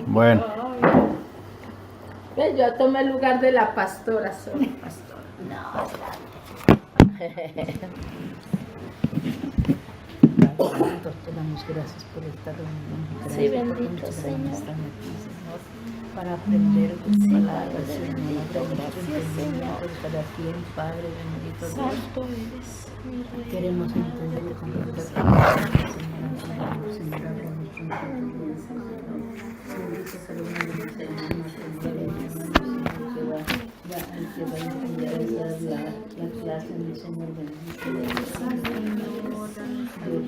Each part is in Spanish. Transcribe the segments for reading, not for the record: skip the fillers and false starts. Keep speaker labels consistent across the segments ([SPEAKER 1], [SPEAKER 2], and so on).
[SPEAKER 1] Bueno.
[SPEAKER 2] Yo tomé el lugar de la pastora, soy pastora.
[SPEAKER 3] No,
[SPEAKER 4] Te damos gracias por esta reunión.
[SPEAKER 3] Sí, bendito Señor.
[SPEAKER 4] Para aprender tus
[SPEAKER 3] Sí,
[SPEAKER 4] palabras,
[SPEAKER 3] Padre
[SPEAKER 4] Señor.
[SPEAKER 3] bendito,
[SPEAKER 4] Aprender
[SPEAKER 3] gracias,
[SPEAKER 4] tu
[SPEAKER 3] Señor.
[SPEAKER 4] entendimiento cada quien, Padre bendito Dios.
[SPEAKER 3] Santo eres, mi Rey.
[SPEAKER 4] Queremos entender y comprender tu palabra, Señor. Señor, háblanos con tu Dios, Señor. Bendito sea el nombre del Señor, nuestro Padre, Señor, que va a enseñar la clase, mi Señor, bendito Dios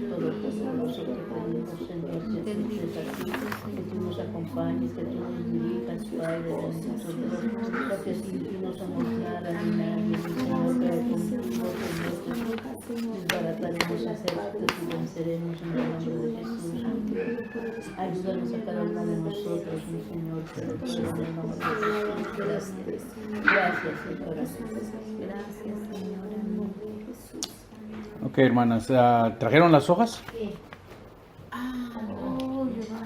[SPEAKER 4] Todopoderoso, te pedimos, Señor, que tú estés aquí, que tú nos acompañes, que tú nos dirijas, Padre, bendito Dios, porque sin ti no somos nada ni nadie, mi Señor, pero contigo, Señor, desbarataremos a hacer que tú venceremos en el nombre de Jesús. Ayúdanos a cada uno de nosotros, mi Señor, pero todo en el nombre de Jesús. Gracias. Gracias, Señor. Gracias, Señor, en el nombre de Jesús.
[SPEAKER 1] Ok, hermanas, ¿trajeron las hojas?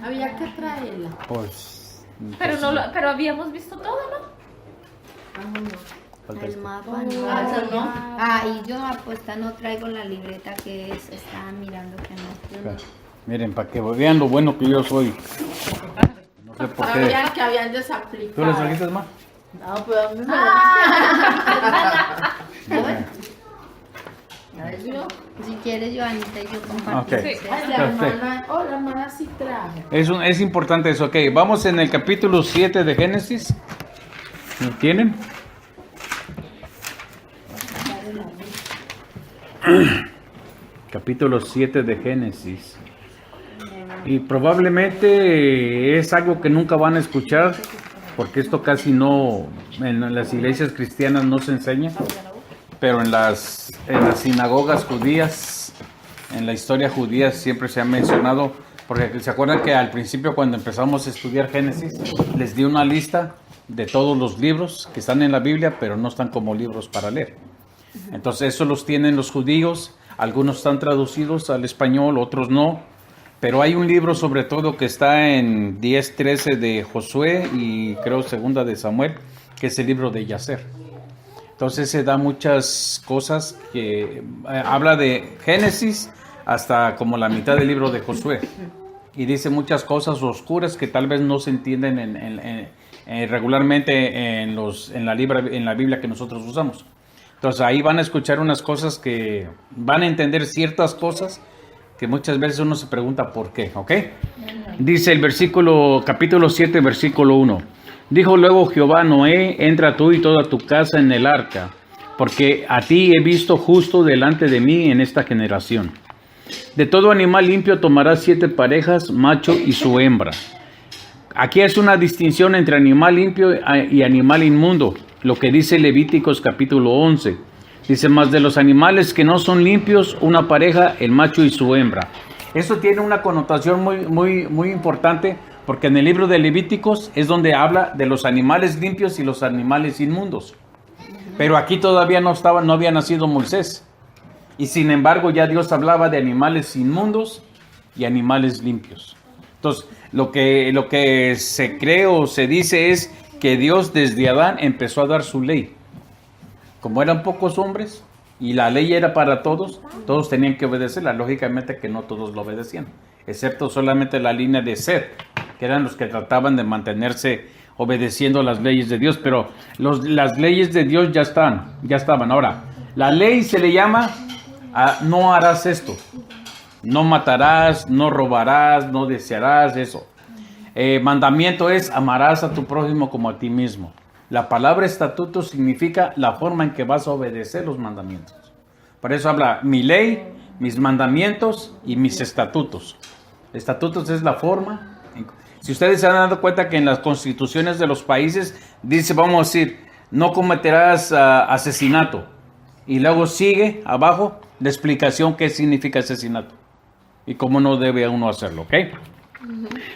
[SPEAKER 2] Había que traerla.
[SPEAKER 1] Pues...
[SPEAKER 3] Pero habíamos visto todo, ¿no?
[SPEAKER 1] falta
[SPEAKER 5] El
[SPEAKER 1] esto.
[SPEAKER 5] mapa y yo apuesta no traigo la libreta que estaba mirando que no.
[SPEAKER 1] Acá. Miren, para que vean lo bueno que yo soy. No sé por qué.
[SPEAKER 2] Sabían que habían desaplicado.
[SPEAKER 1] ¿Tú las trajiste más?
[SPEAKER 2] No, pero a mí me
[SPEAKER 5] Si quieres, Joanita, y yo comparto.
[SPEAKER 1] Ok.
[SPEAKER 2] Ay, la hermana sí trajo.
[SPEAKER 1] Es importante eso. Ok, vamos en el capítulo 7 de Génesis. ¿Lo tienen? Capítulo 7 de Génesis. Y probablemente es algo que nunca van a escuchar, porque esto casi no, en las iglesias cristianas no se enseña, pero en las sinagogas judías, en la historia judía siempre se ha mencionado, porque se acuerdan que al principio cuando empezamos a estudiar Génesis, les di una lista de todos los libros que están en la Biblia, pero no están como libros para leer. Entonces eso los tienen los judíos, algunos están traducidos al español, otros no, pero hay un libro sobre todo que está en 10:13 de Josué y creo 2 de Samuel, que es el libro de Yacer. Entonces se da muchas cosas que habla de Génesis hasta como la mitad del libro de Josué y dice muchas cosas oscuras que tal vez no se entienden regularmente en la Biblia que nosotros usamos. Entonces ahí van a escuchar unas cosas que van a entender ciertas cosas que muchas veces uno se pregunta por qué, ¿ok? Dice el capítulo 7, versículo 1. Dijo luego Jehová a Noé, entra tú y toda tu casa en el arca, porque a ti he visto justo delante de mí en esta generación. De todo animal limpio tomarás 7 parejas, macho y su hembra. Aquí es una distinción entre animal limpio y animal inmundo, lo que dice Levíticos capítulo 11. Dice, más de los animales que no son limpios, una pareja, el macho y su hembra. Eso tiene una connotación muy importante, porque en el libro de Levíticos es donde habla de los animales limpios y los animales inmundos. Pero aquí todavía no había nacido Moisés. Y sin embargo ya Dios hablaba de animales inmundos y animales limpios. Entonces, lo que se cree o se dice es que Dios desde Adán empezó a dar su ley. Como eran pocos hombres y la ley era para todos tenían que obedecerla. Lógicamente que no todos lo obedecían, excepto solamente la línea de Seth, que eran los que trataban de mantenerse obedeciendo las leyes de Dios. Pero las leyes de Dios ya estaban. Ahora, la ley se le llama no harás esto, no matarás, no robarás, no desearás eso. Mandamiento es amarás a tu prójimo como a ti mismo. La palabra estatuto significa la forma en que vas a obedecer los mandamientos. Por eso habla mi ley, mis mandamientos y mis estatutos. Estatutos es la forma. Si ustedes se han dado cuenta que en las constituciones de los países dice, vamos a decir, no cometerás asesinato. Y luego sigue abajo la explicación qué significa asesinato y cómo no debe uno hacerlo, ¿ok?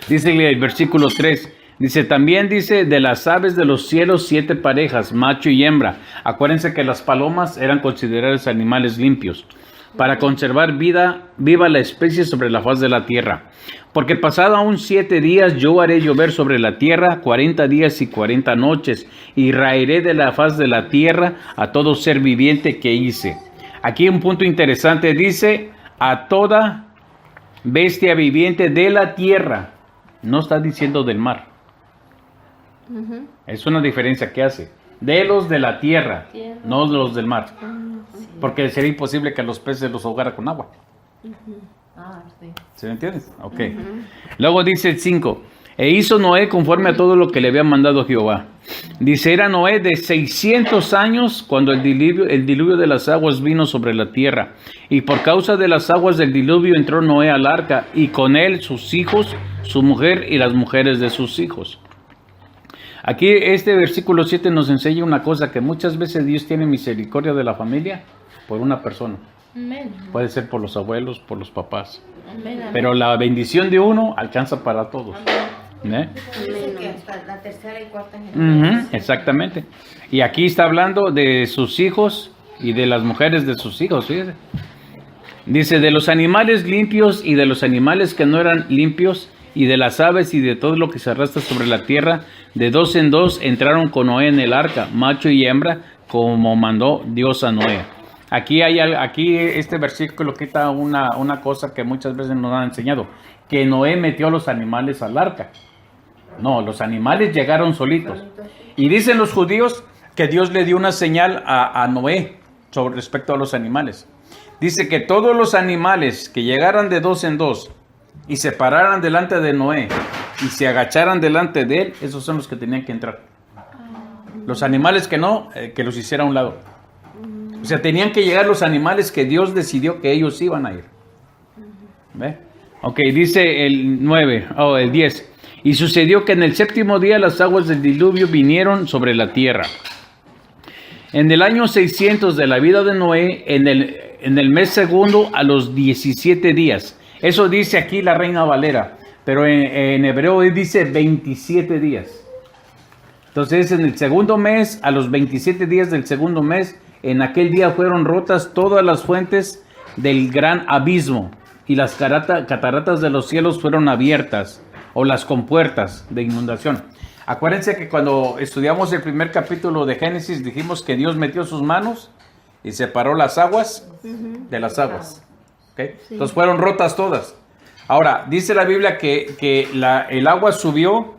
[SPEAKER 1] Dice el versículo 3. Dice, también dice, de las aves de los cielos 7 parejas, macho y hembra. Acuérdense que las palomas eran consideradas animales limpios. para conservar viva la especie sobre la faz de la tierra. Porque pasado aún 7 días yo haré llover sobre la tierra 40 días y 40 noches, y raeré de la faz de la tierra a todo ser viviente que hice. Aquí un punto interesante, dice a toda bestia viviente de la tierra. No está diciendo del mar. Es una diferencia que hace. De los de la tierra, no los del mar. Porque sería imposible que a los peces los ahogara con agua. ¿Se me entiende? Ok. Luego dice el 5. E hizo Noé conforme a todo lo que le había mandado Jehová. Dice, era Noé de 600 años cuando el diluvio de las aguas vino sobre la tierra. Y por causa de las aguas del diluvio entró Noé al arca, y con él sus hijos, su mujer y las mujeres de sus hijos. Aquí este versículo 7 nos enseña una cosa, que muchas veces Dios tiene misericordia de la familia por una persona.
[SPEAKER 3] Amén.
[SPEAKER 1] Puede ser por los abuelos, por los papás.
[SPEAKER 3] Amén.
[SPEAKER 1] Pero la bendición de uno alcanza para todos. ¿Eh?
[SPEAKER 2] Dice que hasta la tercera y cuarta generación.
[SPEAKER 1] Exactamente. Y aquí está hablando de sus hijos y de las mujeres de sus hijos. Fíjese. Dice, de los animales limpios y de los animales que no eran limpios, y de las aves y de todo lo que se arrastra sobre la tierra, de 2 en 2 entraron con Noé en el arca, macho y hembra, como mandó Dios a Noé. Aquí este versículo quita una cosa que muchas veces nos han enseñado, que Noé metió a los animales al arca. No, los animales llegaron solitos. Y dicen los judíos que Dios le dio una señal a Noé sobre respecto a los animales. Dice que todos los animales que llegaran de 2 en 2 y se pararan delante de Noé y se agacharan delante de él, esos son los que tenían que entrar. Los animales que no, que los hiciera a un lado. O sea, tenían que llegar los animales que Dios decidió que ellos iban a ir. ¿Ve? Ok, dice el 10. Y sucedió que en el 7º día las aguas del diluvio vinieron sobre la tierra. En el año 600 de la vida de Noé, en el mes segundo, a los 17 días. Eso dice aquí la Reina Valera, pero en hebreo dice 27 días. Entonces, en el segundo mes, a los 27 días del segundo mes, en aquel día fueron rotas todas las fuentes del gran abismo, y las cataratas de los cielos fueron abiertas, o las compuertas de inundación. Acuérdense que cuando estudiamos el primer capítulo de Génesis, dijimos que Dios metió sus manos y separó las aguas de las aguas. ¿Okay? Sí. Entonces fueron rotas todas. Ahora, dice la Biblia que el agua subió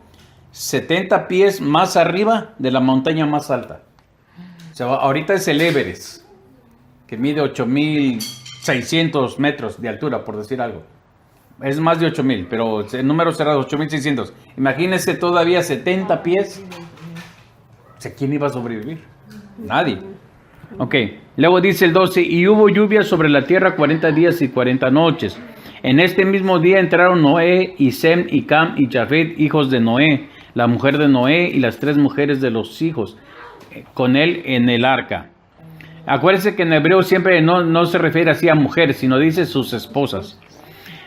[SPEAKER 1] 70 pies más arriba de la montaña más alta. O sea, ahorita es el Everest, que mide 8,600 metros de altura, por decir algo. Es más de 8,000, pero el número será 8,600. Imagínense todavía 70 pies. O sea, ¿quién iba a sobrevivir? Nadie. Ok, luego dice el 12, y hubo lluvia sobre la tierra 40 días y 40 noches. En este mismo día entraron Noé y Sem y Cam y Jafet, hijos de Noé, la mujer de Noé y las 3 mujeres de los hijos, con él en el arca. Acuérdense que en hebreo siempre no se refiere así a mujeres, sino dice sus esposas.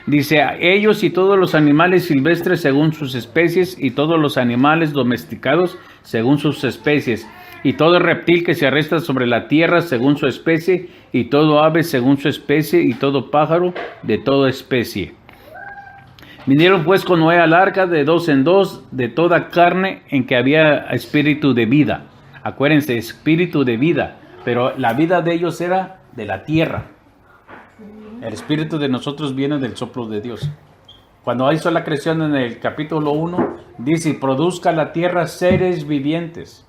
[SPEAKER 1] Dice, a ellos y todos los animales silvestres según sus especies, y todos los animales domesticados según sus especies, y todo reptil que se arrastra sobre la tierra según su especie, y todo ave según su especie, y todo pájaro de toda especie. Vinieron pues con Noé al arca de 2 en 2 de toda carne en que había espíritu de vida. Acuérdense, espíritu de vida, pero la vida de ellos era de la tierra. El espíritu de nosotros viene del soplo de Dios. Cuando hizo la creación en el capítulo 1, dice, produzca la tierra seres vivientes.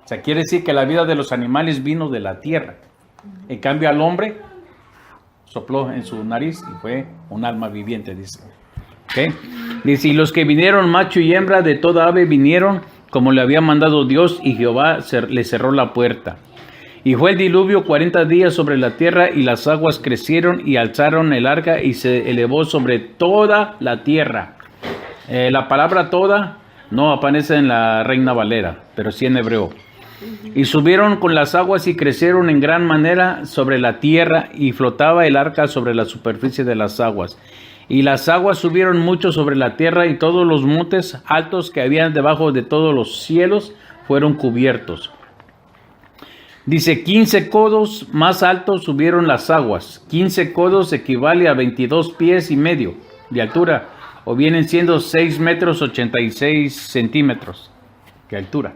[SPEAKER 1] O sea, quiere decir que la vida de los animales vino de la tierra. En cambio al hombre sopló en su nariz y fue un alma viviente, dice. ¿Okay? Dice, y los que vinieron, macho y hembra de toda ave vinieron, como le había mandado Dios, y Jehová le cerró la puerta. Y fue el diluvio 40 días sobre la tierra, y las aguas crecieron y alzaron el arca, y se elevó sobre toda la tierra. La palabra toda no aparece en la Reina Valera, pero sí en hebreo. Y subieron con las aguas y crecieron en gran manera sobre la tierra, y flotaba el arca sobre la superficie de las aguas. Y las aguas subieron mucho sobre la tierra, y todos los montes altos que habían debajo de todos los cielos fueron cubiertos. Dice, 15 codos más altos subieron las aguas. 15 codos equivale a 22 pies y medio de altura, o vienen siendo 6 metros 86 centímetros de altura.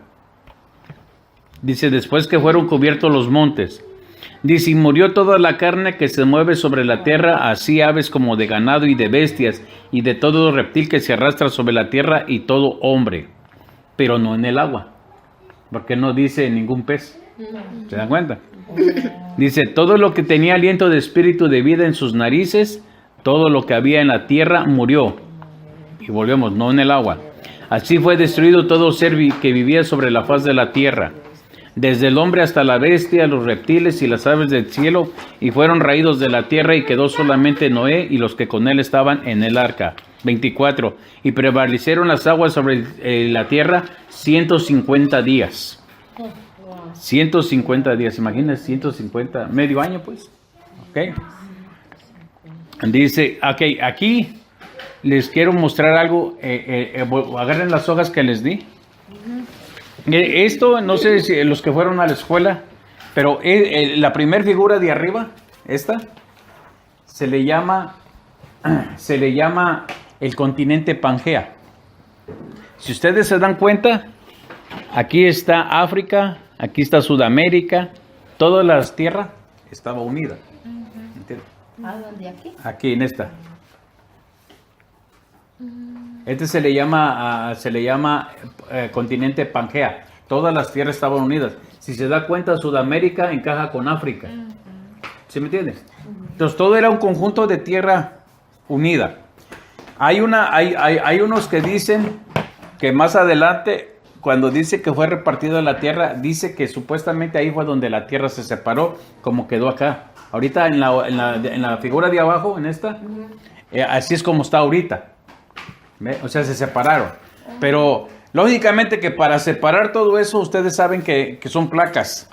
[SPEAKER 1] Dice, después que fueron cubiertos los montes. Dice, y murió toda la carne que se mueve sobre la tierra, así aves como de ganado y de bestias, y de todo reptil que se arrastra sobre la tierra, y todo hombre, pero no en el agua, porque no dice ningún pez. ¿Se dan cuenta? Dice, todo lo que tenía aliento de espíritu de vida en sus narices, todo lo que había en la tierra murió. Y volvemos, no en el agua. Así fue destruido todo ser que vivía sobre la faz de la tierra, desde el hombre hasta la bestia, los reptiles y las aves del cielo, y fueron raídos de la tierra, y quedó solamente Noé y los que con él estaban en el arca. 24. Y prevalecieron las aguas sobre la tierra 150 días. 150 días, imagínense, 150, medio año pues. Ok. Dice, ok, aquí les quiero mostrar algo. Agarren las hojas que les di. Esto, no sé si los que fueron a la escuela, pero la primera figura de arriba, esta, se le llama el continente Pangea. Si ustedes se dan cuenta, aquí está África, aquí está Sudamérica, toda la tierra estaba unida. ¿Entiendes?
[SPEAKER 5] ¿A dónde? ¿Aquí?
[SPEAKER 1] Aquí en esta. Este se le llama continente Pangea. Todas las tierras estaban unidas. Si se da cuenta, Sudamérica encaja con África. ¿Sí me entiendes? Entonces todo era un conjunto de tierra unida. Hay unos que dicen que más adelante, cuando dice que fue repartida la tierra, dice que supuestamente ahí fue donde la tierra se separó, como quedó acá. Ahorita en la figura de abajo, en esta, así es como está ahorita. ¿Ve? O sea, se separaron. Pero lógicamente que para separar todo eso, ustedes saben que son placas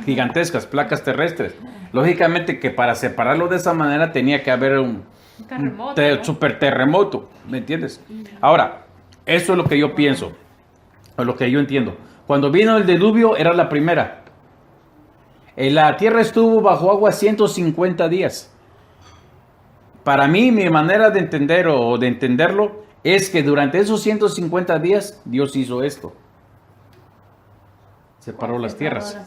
[SPEAKER 1] gigantescas, placas terrestres. Lógicamente que para separarlo de esa manera tenía que haber un super terremoto, ¿me entiendes? Ahora, eso es lo que yo pienso, o lo que yo entiendo. Cuando vino el diluvio era la primera. La tierra estuvo bajo agua 150 días. Para mí, mi manera de entender o de entenderlo es que durante esos 150 días Dios hizo esto. Separó las tierras,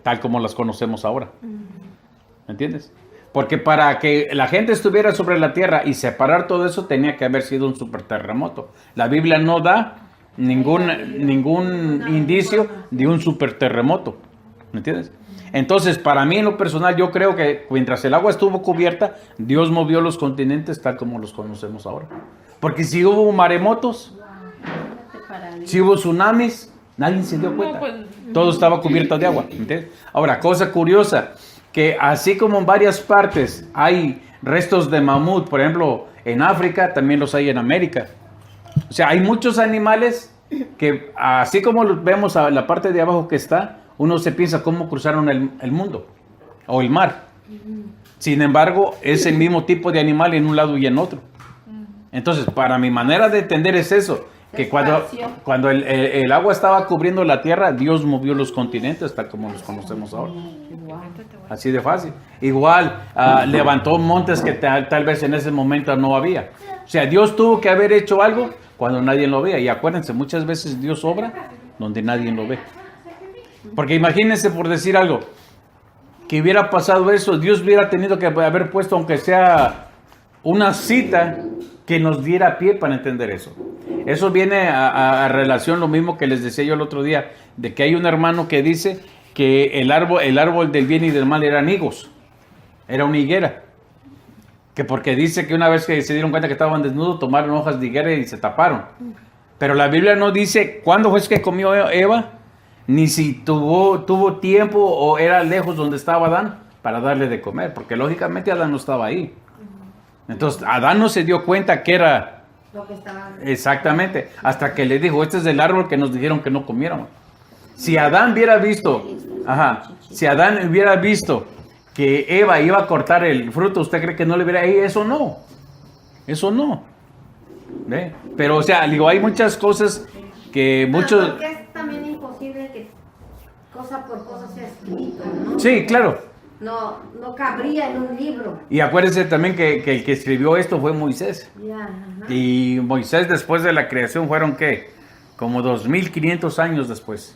[SPEAKER 1] tal como las conocemos ahora. ¿Me entiendes? Porque para que la gente estuviera sobre la tierra y separar todo eso tenía que haber sido un super terremoto. La Biblia no da ningún indicio de un super terremoto. ¿Me entiendes? Entonces, para mí en lo personal, yo creo que mientras el agua estuvo cubierta, Dios movió los continentes tal como los conocemos ahora. Porque si hubo maremotos, si hubo tsunamis, nadie se dio cuenta. Todo estaba cubierto de agua. ¿Entiendes? Ahora, cosa curiosa, que así como en varias partes hay restos de mamut, por ejemplo, en África, también los hay en América. O sea, hay muchos animales que, así como los vemos a la parte de abajo que está, uno se piensa cómo cruzaron el mundo o el mar. Sin embargo, es el mismo tipo de animal en un lado y en otro. Entonces, para mi manera de entender es eso, que cuando el agua estaba cubriendo la tierra, Dios movió los continentes tal como los conocemos ahora. Así de fácil. Igual, levantó montes que tal vez en ese momento no había. O sea, Dios tuvo que haber hecho algo cuando nadie lo veía. Y acuérdense, muchas veces Dios obra donde nadie lo ve. Porque imagínense, por decir algo, que hubiera pasado eso, Dios hubiera tenido que haber puesto, aunque sea una cita que nos diera pie para entender eso. Eso viene a relación lo mismo que les decía yo el otro día, de que hay un hermano que dice que el árbol del bien y del mal eran higos, era una higuera. Que porque dice que una vez que se dieron cuenta que estaban desnudos, tomaron hojas de higuera y se taparon. Pero la Biblia no dice cuándo fue que comió Eva, ni si tuvo tiempo o era lejos donde estaba Adán para darle de comer, porque lógicamente Adán no estaba ahí. Entonces Adán no se dio cuenta que era lo que estaba. Exactamente, hasta que le dijo, este es el árbol que nos dijeron que no comiéramos. Si Adán hubiera visto, que Eva iba a cortar el fruto, ¿usted cree que no le hubiera? Eso no. ¿Ve? Pero o sea, digo, hay muchas cosas que muchos.
[SPEAKER 5] Porque es también imposible que cosa por cosa
[SPEAKER 1] Sí, claro.
[SPEAKER 4] No cabría en un libro.
[SPEAKER 1] Y acuérdense también que el que escribió esto fue Moisés.
[SPEAKER 4] Ya, ajá.
[SPEAKER 1] Y Moisés después de la creación fueron ¿qué? Como 2500 años después.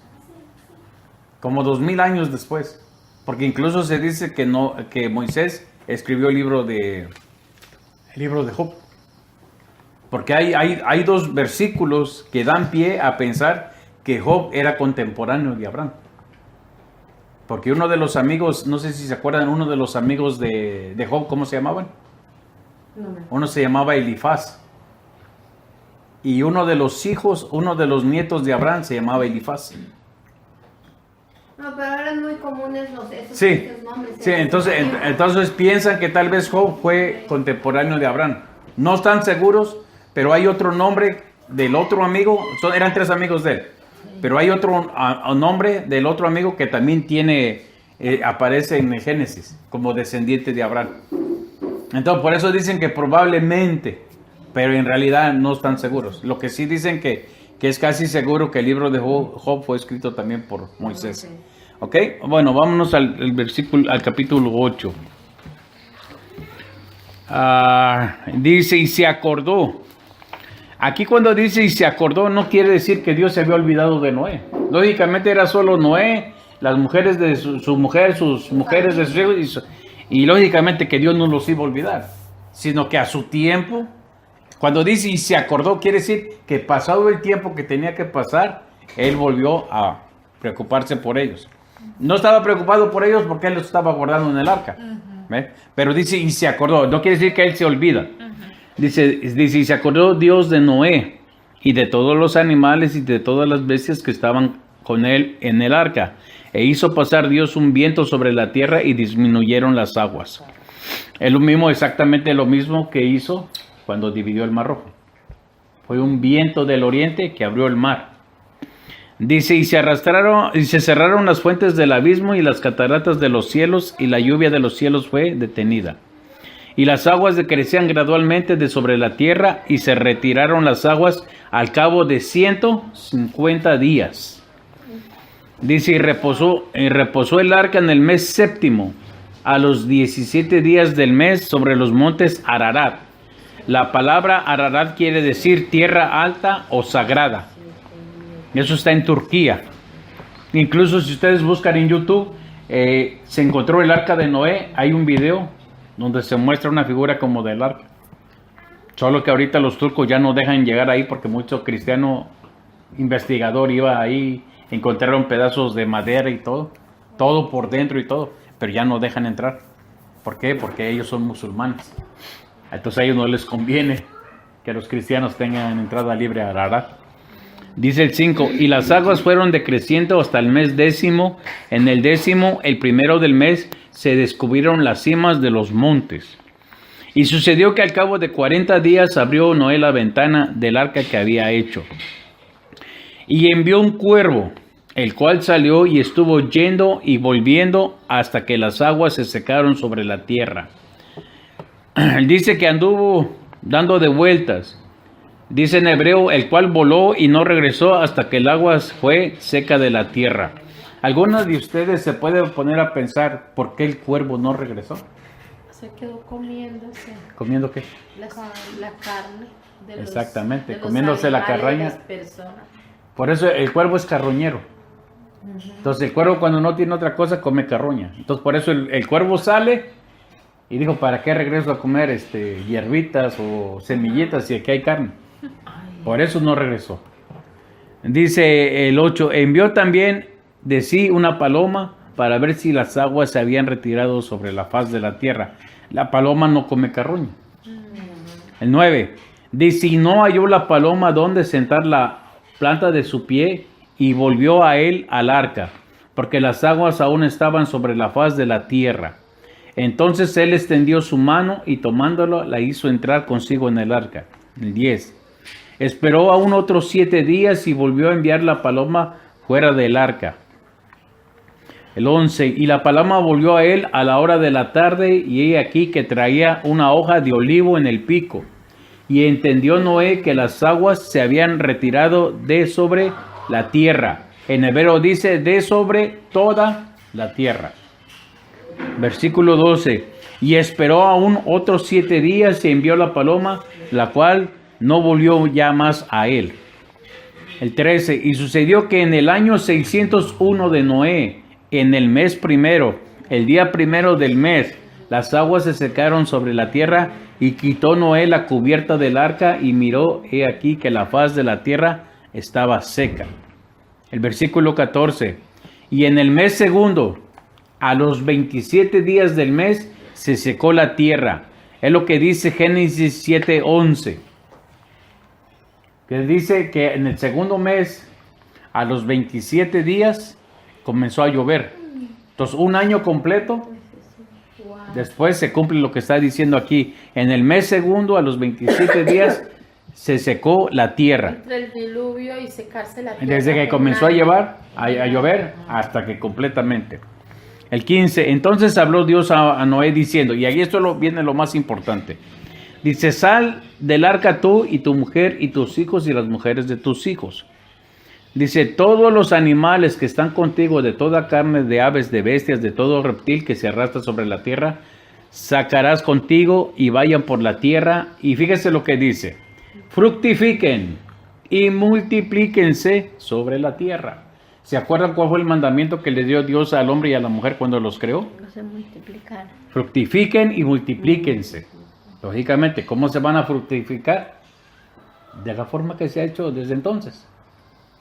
[SPEAKER 1] Como 2000 años después. Porque incluso se dice que Moisés escribió el libro de Job. Porque hay dos versículos que dan pie a pensar que Job era contemporáneo de Abraham. Porque uno de los amigos, no sé si se acuerdan, uno de los amigos de Job, ¿cómo se llamaban?
[SPEAKER 4] No me-
[SPEAKER 1] Uno se llamaba Elifaz. Y uno de los nietos de Abraham se llamaba Elifaz.
[SPEAKER 4] No, pero eran muy comunes esos
[SPEAKER 1] Sí,
[SPEAKER 4] nombres.
[SPEAKER 1] sí, entonces piensan que tal vez Job fue contemporáneo de Abraham. No están seguros, pero hay otro nombre del otro amigo, eran 3 amigos de él, pero hay otro nombre del otro amigo que también aparece en el Génesis como descendiente de Abraham. Entonces por eso dicen que probablemente, pero en realidad no están seguros. Lo que sí dicen que es casi seguro que el libro de Job fue escrito también por Moisés. ¿Ok? Bueno, vámonos al capítulo 8. Dice, y se acordó. Aquí cuando dice y se acordó, no quiere decir que Dios se había olvidado de Noé. Lógicamente era solo Noé, las mujeres de su mujer, sus mujeres de sus hijos, y lógicamente que Dios no los iba a olvidar, sino que a su tiempo, cuando dice y se acordó, quiere decir que pasado el tiempo que tenía que pasar, Él volvió a preocuparse por ellos. No estaba preocupado por ellos porque Él los estaba guardando en el arca. ¿Ve? Pero dice y se acordó, no quiere decir que Él se olvida. Dice, y se acordó Dios de Noé y de todos los animales y de todas las bestias que estaban con él en el arca. E hizo pasar Dios un viento sobre la tierra y disminuyeron las aguas. Es lo mismo, exactamente lo mismo que hizo cuando dividió el Mar Rojo. Fue un viento del oriente que abrió el mar. Dice, y se cerraron las fuentes del abismo y las cataratas de los cielos, y la lluvia de los cielos fue detenida. Y las aguas decrecían gradualmente de sobre la tierra, y se retiraron las aguas al cabo de 150 días. Dice, y reposó el arca en el mes séptimo, a los 17 días del mes, sobre los montes Ararat. La palabra Ararat quiere decir tierra alta o sagrada. Eso está en Turquía. Incluso si ustedes buscan en YouTube, se encontró el arca de Noé. Hay un video donde se muestra una figura como del arca. Solo que ahorita los turcos ya no dejan llegar ahí porque mucho cristiano investigador iba ahí, encontraron pedazos de madera y todo por dentro y todo, pero ya no dejan entrar. ¿Por qué? Porque ellos son musulmanes. Entonces a ellos no les conviene que los cristianos tengan entrada libre a Ararat. Dice el 5, y las aguas fueron decreciendo hasta el mes 10. En el 10, el primero del mes, se descubrieron las cimas de los montes. Y sucedió que al cabo de 40 días abrió Noé la ventana del arca que había hecho. Y envió un cuervo, el cual salió y estuvo yendo y volviendo hasta que las aguas se secaron sobre la tierra. Dice que anduvo dando de vueltas. Dice en hebreo, el cual voló y no regresó hasta que el agua fue seca de la tierra. ¿Algunos de ustedes se pueden poner a pensar por qué el cuervo no regresó?
[SPEAKER 2] Se quedó comiéndose
[SPEAKER 1] ¿Comiendo qué?
[SPEAKER 2] la carne de los,
[SPEAKER 1] Exactamente,
[SPEAKER 2] de los
[SPEAKER 1] comiéndose la
[SPEAKER 2] animales,
[SPEAKER 1] carraña.
[SPEAKER 2] de las personas.
[SPEAKER 1] Por eso el cuervo es carroñero. Entonces el cuervo cuando no tiene otra cosa come carroña. Entonces por eso el cuervo sale y dijo, ¿para qué regreso a comer hierbitas o semillitas si aquí hay carne? Por eso no regresó. Dice el 8, envió también de sí una paloma para ver si las aguas se habían retirado sobre la faz de la tierra. La paloma no come carroña. El 9, dice, y no halló la paloma donde sentar la planta de su pie, y volvió a él al arca, porque las aguas aún estaban sobre la faz de la tierra. Entonces él extendió su mano y tomándolo la hizo entrar consigo en el arca. El 10. Esperó aún otros 7 días y volvió a enviar la paloma fuera del arca. El 11. Y la paloma volvió a él a la hora de la tarde, y he aquí que traía una hoja de olivo en el pico. Y entendió Noé que las aguas se habían retirado de sobre la tierra. En hebreo dice de sobre toda la tierra. Versículo 12. Y esperó aún otros 7 días y envió la paloma, la cual no volvió ya más a él. El 13. Y sucedió que en el año 601 de Noé, en el mes primero, el día primero del mes, las aguas se secaron sobre la tierra, y quitó Noé la cubierta del arca, y miró, he aquí que la faz de la tierra estaba seca. El versículo 14. Y en el mes segundo, a los 27 días del mes, se secó la tierra. Es lo que dice Génesis 7:11. Que dice que en el segundo mes, a los 27 días, comenzó a llover. Entonces, un año completo. Después se cumple lo que está diciendo aquí. En el mes segundo, a los 27 días, se secó la tierra.
[SPEAKER 2] Entre el diluvio y secarse la tierra.
[SPEAKER 1] Desde que comenzó a llover hasta que completamente. El 15. Entonces habló Dios a Noé diciendo, y ahí viene lo más importante. Dice, sal del arca tú y tu mujer y tus hijos y las mujeres de tus hijos. Dice, todos los animales que están contigo, de toda carne, de aves, de bestias, de todo reptil que se arrastra sobre la tierra, sacarás contigo y vayan por la tierra. Y fíjese lo que dice, fructifiquen y multiplíquense sobre la tierra. ¿Se acuerdan cuál fue el mandamiento que le dio Dios al hombre y a la mujer cuando los creó?
[SPEAKER 5] Se multiplicar.
[SPEAKER 1] Fructifiquen y multiplíquense. Lógicamente, ¿cómo se van a fructificar? De la forma que se ha hecho desde entonces.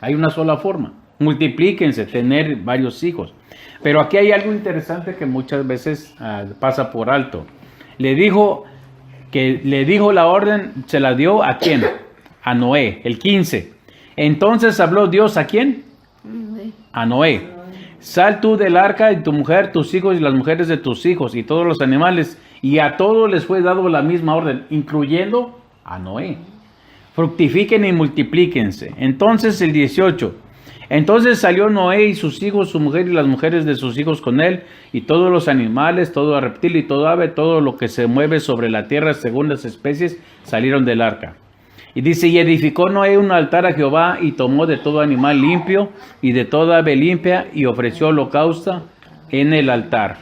[SPEAKER 1] Hay una sola forma. Multiplíquense, tener varios hijos. Pero aquí hay algo interesante que muchas veces pasa por alto. Le dijo la orden, se la dio ¿a quién? A Noé, el 15. Entonces habló Dios ¿a quién? A Noé. Sal tú del arca y tu mujer, tus hijos y las mujeres de tus hijos y todos los animales. Y a todos les fue dado la misma orden, incluyendo a Noé. Fructifiquen y multiplíquense. Entonces el 18. Entonces salió Noé y sus hijos, su mujer y las mujeres de sus hijos con él, y todos los animales, todo reptil y todo ave, todo lo que se mueve sobre la tierra según las especies, salieron del arca. Y dice, y edificó Noé un altar a Jehová, y tomó de todo animal limpio y de toda ave limpia, y ofreció holocausto en el altar.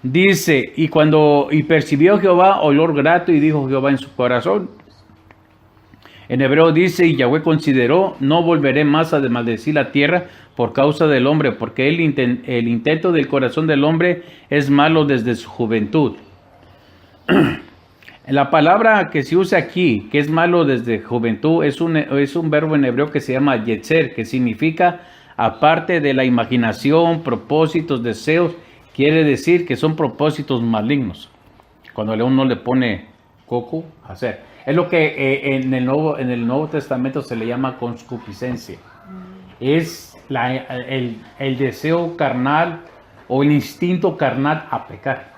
[SPEAKER 1] Dice, y percibió Jehová olor grato, y dijo Jehová en su corazón. En hebreo dice, y Yahweh consideró, no volveré más a maldecir la tierra por causa del hombre, porque el intento del corazón del hombre es malo desde su juventud. La palabra que se usa aquí, que es malo desde juventud, es un verbo en hebreo que se llama yetzer, que significa aparte de la imaginación, propósitos, deseos, quiere decir que son propósitos malignos. Cuando uno le pone coco, hacer. Es lo que en el Nuevo Testamento se le llama concupiscencia. Es el deseo carnal o el instinto carnal a pecar.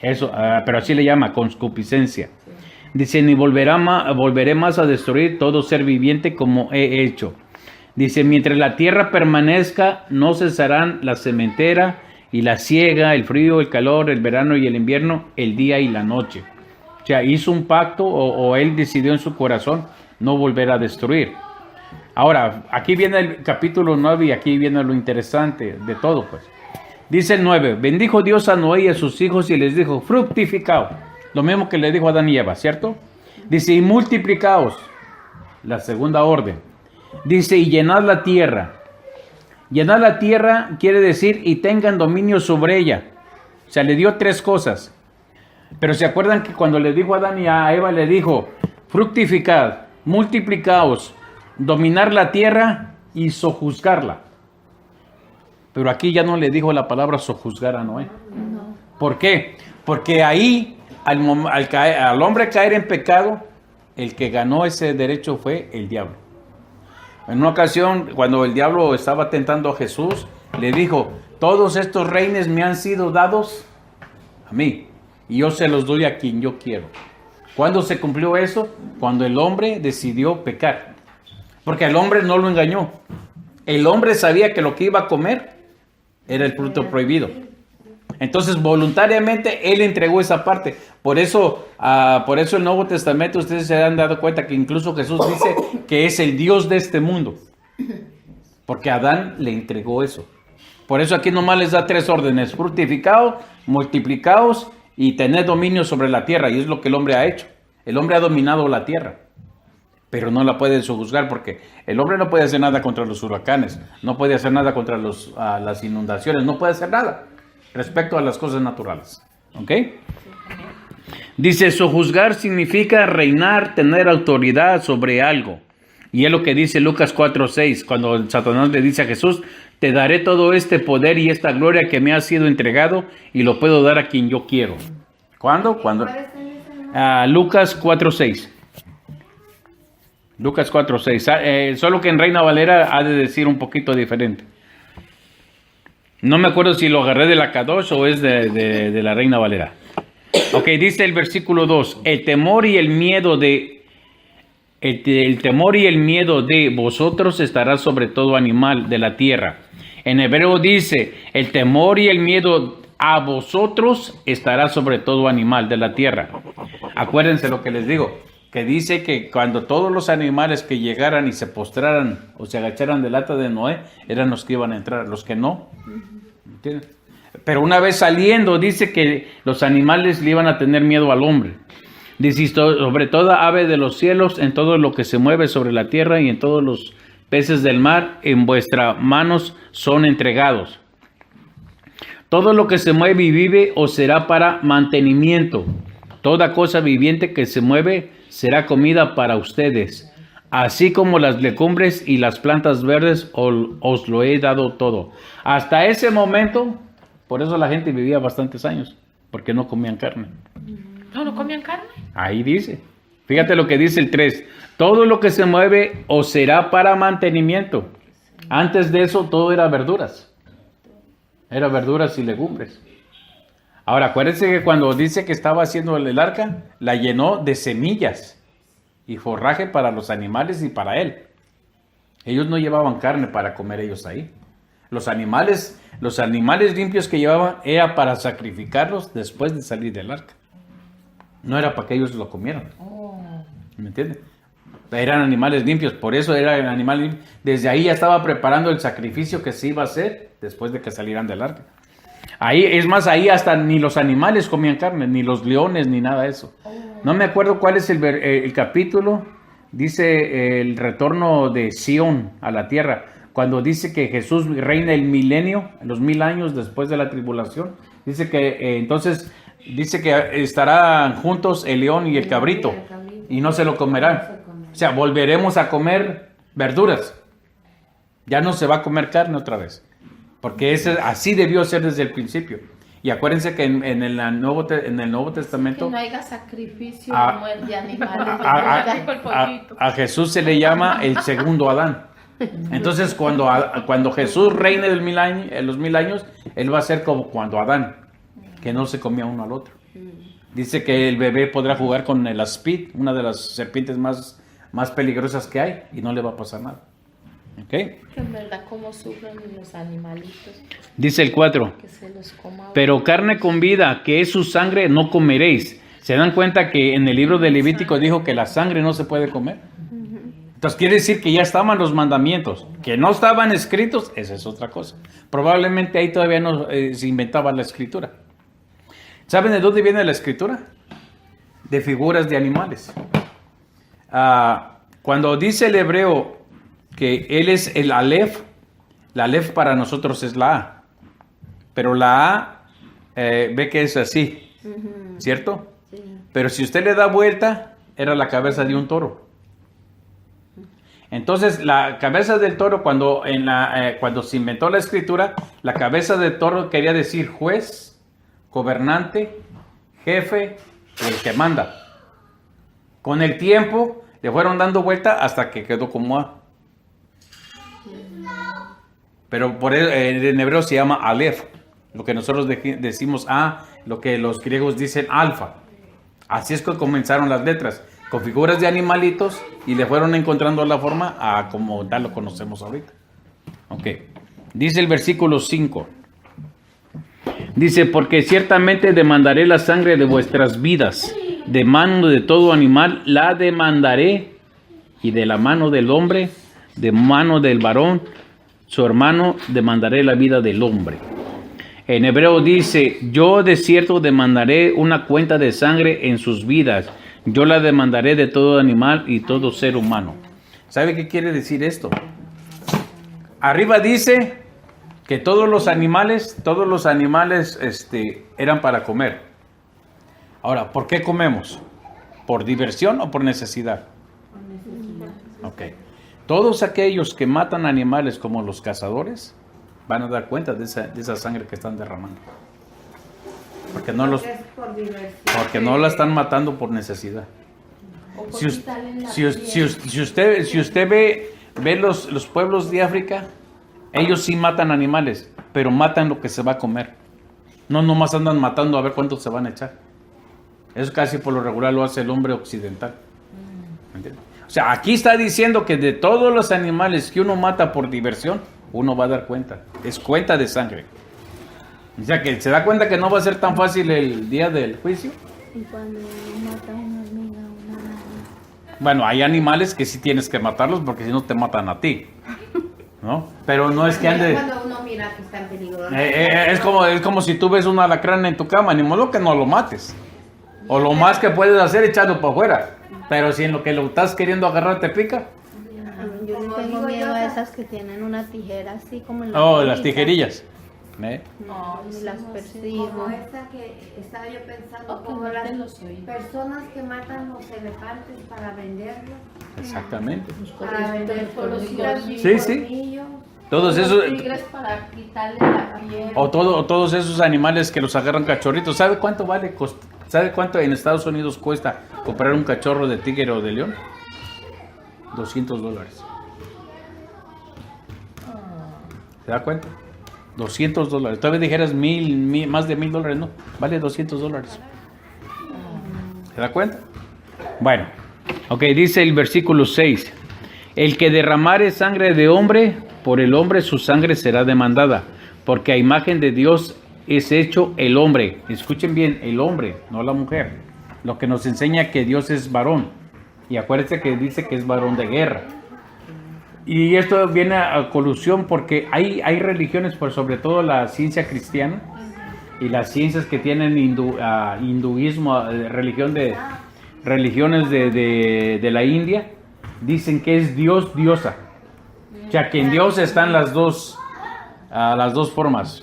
[SPEAKER 1] Eso, pero así le llama concupiscencia. Dice, ni volveré más a destruir todo ser viviente como he hecho. Dice, mientras la tierra permanezca, no cesarán la sementera y la siega, el frío, el calor, el verano y el invierno, el día y la noche. O sea, hizo un pacto o él decidió en su corazón no volver a destruir. Ahora, aquí viene el capítulo 9 y aquí viene lo interesante de todo, pues. Dice el 9, bendijo Dios a Noé y a sus hijos y les dijo, fructificaos. Lo mismo que le dijo a Adán y Eva, ¿cierto? Dice, y multiplicaos. La segunda orden. Dice, y llenad la tierra. Llenar la tierra quiere decir, y tengan dominio sobre ella. O sea, le dio 3 cosas. Pero se acuerdan que cuando le dijo a Adán y a Eva, le dijo, fructificad, multiplicaos, dominar la tierra y sojuzgarla. Pero aquí ya no le dijo la palabra sojuzgar a Noé. No. ¿Por qué? Porque ahí, al hombre caer en pecado, el que ganó ese derecho fue el diablo. En una ocasión, cuando el diablo estaba tentando a Jesús, le dijo, todos estos reinos me han sido dados a mí, y yo se los doy a quien yo quiero. ¿Cuándo se cumplió eso? Cuando el hombre decidió pecar. Porque el hombre no lo engañó. El hombre sabía que lo que iba a comer era el fruto prohibido. Entonces, voluntariamente, él entregó esa parte. Por eso el Nuevo Testamento, ustedes se han dado cuenta que incluso Jesús dice que es el Dios de este mundo. Porque Adán le entregó eso. Por eso aquí nomás les da 3 órdenes: fructificaos, multiplicaos y tened dominio sobre la tierra. Y es lo que el hombre ha hecho. El hombre ha dominado la tierra, pero no la puede sojuzgar, porque el hombre no puede hacer nada contra los huracanes, no puede hacer nada contra las inundaciones, no puede hacer nada respecto a las cosas naturales. ¿Ok? Dice, sojuzgar significa reinar, tener autoridad sobre algo. Y es lo que dice Lucas 4:6, cuando Satanás le dice a Jesús: te daré todo este poder y esta gloria que me ha sido entregado, y lo puedo dar a quien yo quiero. ¿Cuándo? Cuando Lucas 4:6. Lucas 4:6. Solo que en Reina Valera ha de decir un poquito diferente. No me acuerdo si lo agarré de la Kadosh o es de la Reina Valera. Ok, dice el versículo 2. El temor y el miedo de vosotros estará sobre todo animal de la tierra. En hebreo dice, el temor y el miedo a vosotros estará sobre todo animal de la tierra. Acuérdense lo que les digo, que dice que cuando todos los animales que llegaran y se postraran o se agacharan delante de Noé, eran los que iban a entrar, los que no. ¿Entienden? Pero una vez saliendo, dice que los animales le iban a tener miedo al hombre. Dice, sobre toda ave de los cielos, en todo lo que se mueve sobre la tierra y en todos los peces del mar, en vuestras manos son entregados. Todo lo que se mueve y vive os será para mantenimiento. Toda cosa viviente que se mueve será comida para ustedes. Así como las legumbres y las plantas verdes os lo he dado todo. Hasta ese momento, por eso la gente vivía bastantes años, porque no comían carne.
[SPEAKER 3] ¿No comían carne?
[SPEAKER 1] Ahí dice. Fíjate lo que dice el 3. Todo lo que se mueve os será para mantenimiento. Antes de eso todo era verduras. Era verduras y legumbres. Ahora acuérdense que cuando dice que estaba haciendo el arca, la llenó de semillas y forraje para los animales y para él. Ellos no llevaban carne para comer ellos ahí. Los animales limpios que llevaban era para sacrificarlos después de salir del arca. No era para que ellos lo comieran. ¿Me entienden? Eran animales limpios, por eso era el animal limpio. Desde ahí ya estaba preparando el sacrificio que se iba a hacer después de que salieran del arca. Ahí, es más, ahí hasta ni los animales comían carne, ni los leones, ni nada de eso. No me acuerdo cuál es el capítulo. Dice el retorno de Sión a la tierra. Cuando dice que Jesús reina el milenio, los 1000 años después de la tribulación. Dice que entonces... Dice que estarán juntos el león y el cabrito y no se lo comerán. O sea, volveremos a comer verduras. Ya no se va a comer carne otra vez. Porque así debió ser desde el principio. Y acuérdense que en el Nuevo Testamento...
[SPEAKER 2] Que no haya sacrificio de animales.
[SPEAKER 1] A Jesús se le llama el segundo Adán. Entonces cuando Jesús reine los 1000 años, Él va a ser como cuando Adán, que no se comía uno al otro. Dice que el bebé podrá jugar con el aspid, una de las serpientes más peligrosas que hay, y no le va a pasar nada. ¿Ok?
[SPEAKER 2] En verdad, cómo sufren los animalitos.
[SPEAKER 1] Dice el 4.
[SPEAKER 2] Que se los coma.
[SPEAKER 1] Pero carne con vida, que es su sangre, no comeréis. ¿Se dan cuenta que en el libro de Levítico dijo que la sangre no se puede comer? Entonces quiere decir que ya estaban los mandamientos. Que no estaban escritos, esa es otra cosa. Probablemente ahí todavía no se inventaba la escritura. ¿Saben de dónde viene la escritura? De figuras de animales. Cuando dice el hebreo que él es el Aleph, la Aleph para nosotros es la A. Pero la A ve que es así, ¿cierto? Sí. Pero si usted le da vuelta, era la cabeza de un toro. Entonces, la cabeza del toro, cuando se inventó la escritura, la cabeza del toro quería decir juez, gobernante, jefe, el que manda. Con el tiempo le fueron dando vuelta hasta que quedó como A. Pero por eso, en hebreo se llama Aleph. Lo que nosotros decimos A, lo que los griegos dicen alfa. Así es que comenzaron las letras, con figuras de animalitos, y le fueron encontrando la forma a como tal lo conocemos ahorita. Ok. Dice el versículo 5. Dice, porque ciertamente demandaré la sangre de vuestras vidas, de mano de todo animal la demandaré, y de la mano del hombre, de mano del varón, su hermano demandaré la vida del hombre. En hebreo dice, yo de cierto demandaré una cuenta de sangre en sus vidas. Yo la demandaré de todo animal y todo ser humano. ¿Sabe qué quiere decir esto? Arriba dice que todos los animales eran para comer. Ahora, ¿por qué comemos? ¿Por diversión o por necesidad? Ok. Todos aquellos que matan animales como los cazadores van a dar cuenta de esa sangre que están derramando. Porque no la están matando por necesidad. Si usted ve los pueblos de África, ellos sí matan animales, pero matan lo que se va a comer. No nomás andan matando a ver cuántos se van a echar. Eso casi por lo regular lo hace el hombre occidental. ¿Entiendes? O sea, aquí está diciendo que de todos los animales que uno mata por diversión, uno va a dar cuenta. Es cuenta de sangre. O sea, que se da cuenta que no va a ser tan fácil el día del juicio.
[SPEAKER 5] Y cuando mata una hormiga, una araña.
[SPEAKER 1] Bueno, hay animales que sí tienes que matarlos porque si no te matan a ti, ¿no? Pero no es que ande...
[SPEAKER 4] Cuando uno mira que está en peligro.
[SPEAKER 1] Es como si tú ves un alacrán en tu cama, ni modo que no lo mates. O lo más que puedes hacer es echarlo para afuera. Pero si en lo que lo estás queriendo agarrar te pica.
[SPEAKER 5] Yo le tengo miedo a esas que tienen una tijera así como en la
[SPEAKER 1] Oh,
[SPEAKER 5] colita.
[SPEAKER 1] las tijerillas.
[SPEAKER 5] Y las persigo.
[SPEAKER 4] Como esa que estaba yo pensando, como las personas que matan los elefantes para venderlos.
[SPEAKER 1] Exactamente.
[SPEAKER 4] Para vender
[SPEAKER 1] Sí, sí. Todos esos...
[SPEAKER 2] Tigres para quitarle la piel.
[SPEAKER 1] O todos esos animales que los agarran cachorritos. ¿Sabe cuánto vale? ¿Sabe cuánto en Estados Unidos cuesta comprar un cachorro de tigre o de león? $200. ¿Se da cuenta? $200. Todavía dijeras más de $1,000, no. Vale $200. ¿Se da cuenta? Bueno, ok, dice el versículo 6. El que derramare sangre de hombre, por el hombre su sangre será demandada, porque a imagen de Dios es hecho el hombre. Escuchen bien, el hombre, no la mujer. Lo que nos enseña que Dios es varón. Y acuérdense que dice que es varón de guerra. Y esto viene a colusión porque hay religiones, por sobre todo la ciencia cristiana y las ciencias que tienen hinduismo, religiones de la India, dicen que es Dios, diosa. O sea, que en Dios están las dos formas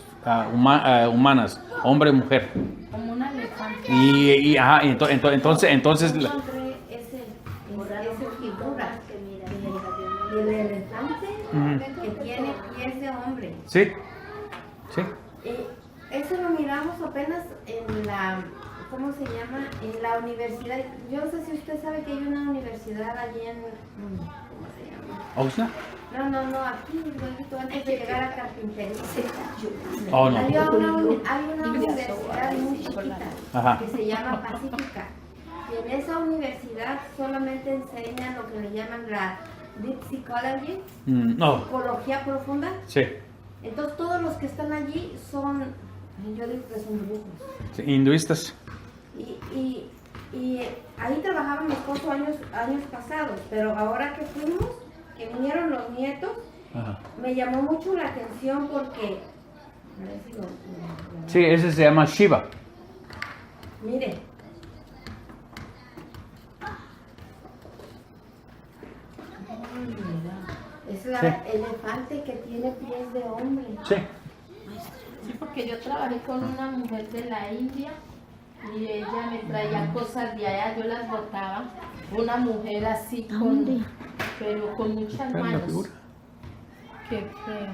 [SPEAKER 1] humanas, hombre y mujer.
[SPEAKER 2] Como un elefante.
[SPEAKER 1] Entonces
[SPEAKER 4] Esa figura del elefante que tiene pies de hombre.
[SPEAKER 1] sí, sí.
[SPEAKER 4] Eso lo miramos apenas en la, ¿cómo se llama? En la universidad. Yo no sé si usted sabe que hay una universidad allí en, ¿cómo se llama?
[SPEAKER 1] ¿Oxnard?
[SPEAKER 4] No, aquí, luego, antes de llegar a carpintería.
[SPEAKER 1] Oh, no.
[SPEAKER 4] Hay una universidad muy chiquita
[SPEAKER 1] Ajá.
[SPEAKER 4] que se llama Pacífica. Y en esa universidad solamente enseñan lo que le llaman la Deep Psychology,
[SPEAKER 1] No,
[SPEAKER 4] psicología profunda.
[SPEAKER 1] sí.
[SPEAKER 4] Entonces todos los que están allí son, yo digo que son brujos.
[SPEAKER 1] Sí, hinduistas.
[SPEAKER 4] Y ahí trabajaba mi esposo años pasados, pero ahora que fuimos, que vinieron los nietos,
[SPEAKER 1] Ajá.
[SPEAKER 4] me llamó mucho la atención porque, a ver si
[SPEAKER 1] Sí, ese se llama Shiva.
[SPEAKER 4] mire, es la elefante que tiene pies de hombre.
[SPEAKER 1] Sí.
[SPEAKER 2] Sí, porque yo trabajé con una mujer de la India y ella me traía cosas de allá, yo las botaba. Una mujer así pero con muchas manos. Qué feo.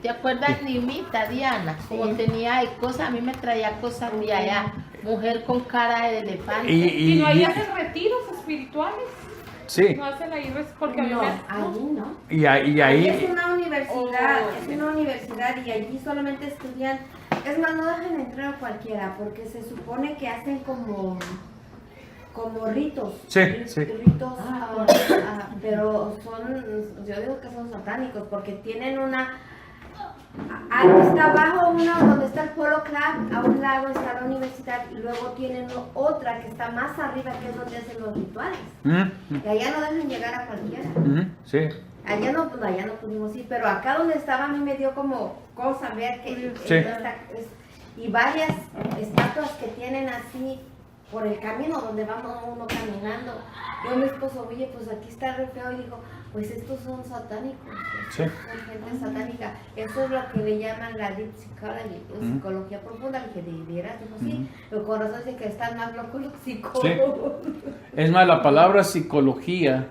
[SPEAKER 2] ¿Te acuerdas, Nimita, Diana? Como tenía cosas, a mí me traía cosas de allá. Mujer con cara de elefante.
[SPEAKER 3] ¿Y no hay hacen retiros espirituales?
[SPEAKER 1] Sí.
[SPEAKER 3] No hacen ahí, porque a mí
[SPEAKER 4] No,
[SPEAKER 3] me...
[SPEAKER 4] allí no.
[SPEAKER 1] Y
[SPEAKER 4] Ahí
[SPEAKER 1] ahí...
[SPEAKER 4] es una universidad, y allí solamente estudian, es más, no dejan entrar a cualquiera porque se supone que hacen como ritos.
[SPEAKER 1] Sí, sí.
[SPEAKER 4] Ritos, pero yo digo que son satánicos porque tienen una, está abajo una donde está el Polo Club, a un lado está la universidad y luego tienen otra que está más arriba que es donde hacen los rituales. Y allá no dejan llegar a cualquiera.
[SPEAKER 1] Sí.
[SPEAKER 5] allá no pudimos ir, pero acá donde estaba a mí me dio como cosa ver que
[SPEAKER 1] Sí.
[SPEAKER 5] y varias estatuas que tienen así por el camino donde vamos uno caminando. Yo mi esposo, oye, pues aquí está re feo, y dijo, pues estos son satánicos,
[SPEAKER 1] Sí.
[SPEAKER 5] son gente satánica. Eso es lo que le llaman la deep psychology, o psicología profunda. Le dije, ¿de veras? Dijo, sí, el corazón dice que están más locos los psicólogos.
[SPEAKER 1] Es más, la palabra psicología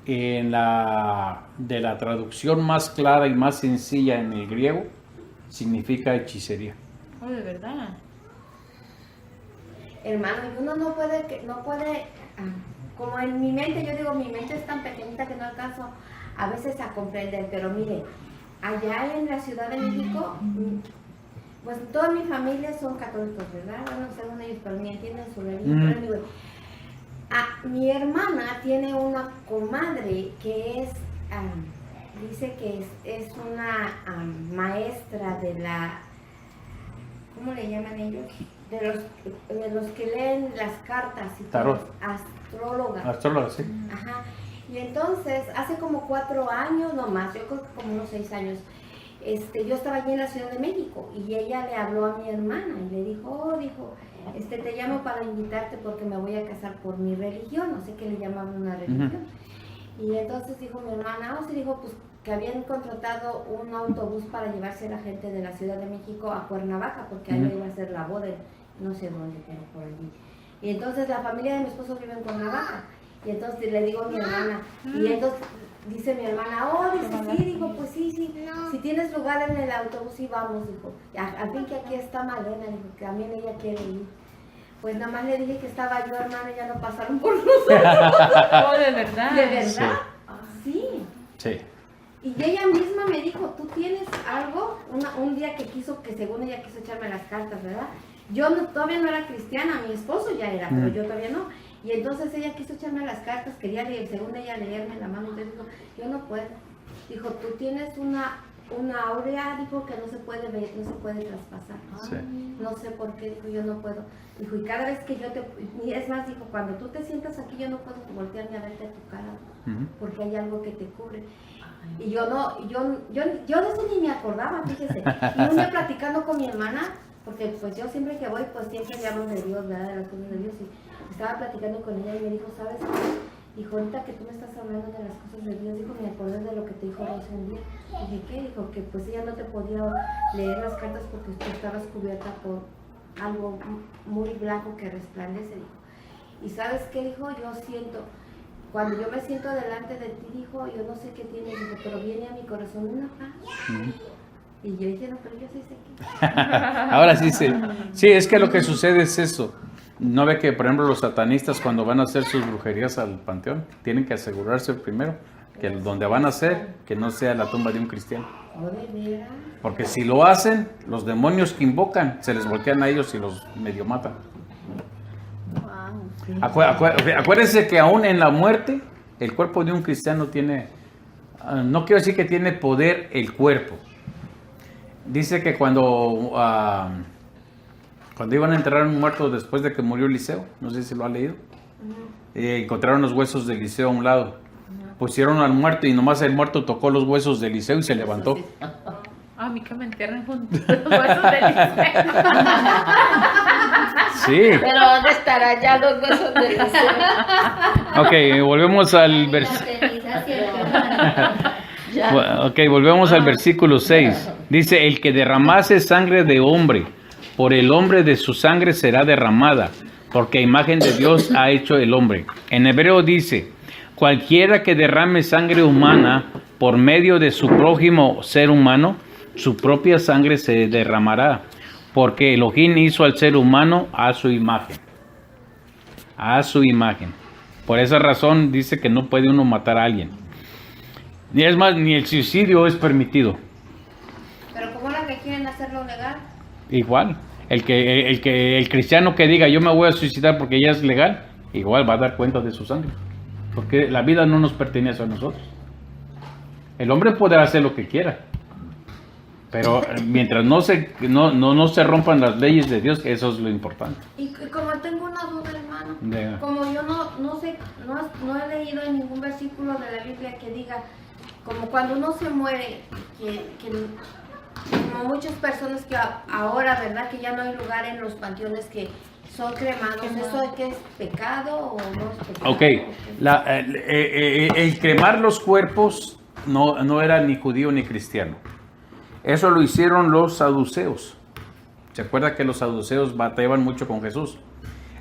[SPEAKER 1] de la traducción más clara y más sencilla en el griego significa hechicería.
[SPEAKER 3] Oh, de verdad.
[SPEAKER 5] Hermano, y uno no puede, como en mi mente, yo digo, mi mente es tan pequeñita que no alcanzo a veces a comprender, pero mire, allá en la Ciudad de México, pues toda mi familia son católicos, ¿verdad? Bueno, según ellos, pero ni entienden su religión. Pero digo, mi hermana tiene una comadre que es, dice que es una maestra de la, ¿cómo le llaman ellos? De los que leen las cartas y
[SPEAKER 1] Tarot.
[SPEAKER 5] Astróloga.
[SPEAKER 1] Astróloga, sí.
[SPEAKER 5] Ajá. Y entonces, hace como 4 años, no más, yo creo que como unos 6 años, yo estaba allí en la Ciudad de México y ella le habló a mi hermana y le dijo, te llamo para invitarte porque me voy a casar por mi religión, no sé qué le llamaban una religión. Y entonces dijo mi hermana, sí, dijo pues que habían contratado un autobús para llevarse a la gente de la Ciudad de México a Cuernavaca, porque ahí iba a ser la boda, no sé dónde, pero por allí. Y entonces la familia de mi esposo vive en Cuernavaca. Y entonces le digo a mi hermana, y entonces dice mi hermana, dice, sí, digo, pues sí, si tienes lugar en el autobús, sí vamos, dijo. Al fin que aquí está Malena, dijo, que también ella quiere ir. Pues nada más le dije que estaba yo, hermana, y ya no pasaron por nosotros.
[SPEAKER 3] Oh, de verdad.
[SPEAKER 5] ¿De verdad? Sí.
[SPEAKER 1] Sí.
[SPEAKER 5] Y ella misma me dijo, tú tienes algo, un día que según ella quiso echarme las cartas, ¿verdad? Yo todavía no era cristiana, mi esposo ya era, pero yo todavía no. Y entonces ella quiso echarme las cartas, quería leer, según ella leerme la mano, entonces dijo, yo no puedo. Dijo, tú tienes una áurea, dijo, que no se puede ver, no se puede traspasar.
[SPEAKER 1] Sí.
[SPEAKER 5] No sé por qué, dijo, yo no puedo. Dijo, y cada vez que y es más, dijo, cuando tú te sientas aquí, yo no puedo voltear ni a verte tu cara, porque hay algo que te cubre. Y yo de eso ni me acordaba, fíjese. Y un día platicando con mi hermana, porque pues yo siempre que voy, pues siempre le hablo de Dios, ¿verdad? De las cosas de Dios. Y estaba platicando con ella y me dijo, ¿sabes qué? Dijo, ahorita que tú me estás hablando de las cosas de Dios, dijo, me acordé de lo que te dijo Rosa un día. Dije, ¿qué? Dijo, que pues ella no te podía leer las cartas porque tú estabas cubierta por algo muy blanco que resplandece, dijo. Y ¿sabes qué? Dijo, yo siento, cuando yo me siento delante de ti, dijo, yo no sé qué tienes, dijo, pero viene a mi corazón una paz. Y yo dije, no, pero yo sí sé qué.
[SPEAKER 1] Ahora sí, sí, es que lo que sucede es eso. ¿No ve que, por ejemplo, los satanistas cuando van a hacer sus brujerías al panteón, tienen que asegurarse primero que donde van a hacer, que no sea la tumba de un cristiano?
[SPEAKER 5] ¿De veras?
[SPEAKER 1] Porque si lo hacen, los demonios que invocan, se les voltean a ellos y los medio matan. Acuérdense que aún en la muerte, el cuerpo de un cristiano tiene, no quiero decir que tiene poder el cuerpo. Dice que cuando iban a enterrar a un muerto después de que murió Eliseo, no sé si lo ha leído, encontraron los huesos de Eliseo a un lado. Pusieron al muerto y nomás el muerto tocó los huesos de Eliseo y se levantó.
[SPEAKER 3] A mí que me entierren juntos los huesos de Eliseo.
[SPEAKER 1] Sí.
[SPEAKER 2] Pero ¿dónde estarán ya los huesos de Eliseo?
[SPEAKER 1] Ok, volvemos al volvemos al versículo 6. Dice, el que derramase sangre de hombre, por el hombre de su sangre será derramada, porque a imagen de Dios ha hecho el hombre. En hebreo dice, cualquiera que derrame sangre humana por medio de su prójimo ser humano, su propia sangre se derramará, porque Elohim hizo al ser humano a su imagen. A su imagen. Por esa razón dice que no puede uno matar a alguien. Ni es más, ni el suicidio es permitido.
[SPEAKER 5] Pero ¿cómo la que quieren hacerlo legal?
[SPEAKER 1] Igual, el cristiano que diga yo me voy a suicidar porque ya es legal, igual va a dar cuenta de su sangre. Porque la vida no nos pertenece a nosotros. El hombre podrá hacer lo que quiera. Pero mientras no se rompan las leyes de Dios, eso es lo importante.
[SPEAKER 5] Y como tengo una duda, hermano, como yo no sé, no he leído en ningún versículo de la Biblia que diga como cuando uno se muere, como muchas personas que ahora, ¿verdad? Que ya no hay lugar en los panteones que son cremados. ¿Eso qué es pecado o no es pecado?
[SPEAKER 1] Ok, el cremar los cuerpos no era ni judío ni cristiano. Eso lo hicieron los saduceos. ¿Se acuerda que los saduceos batallaban mucho con Jesús?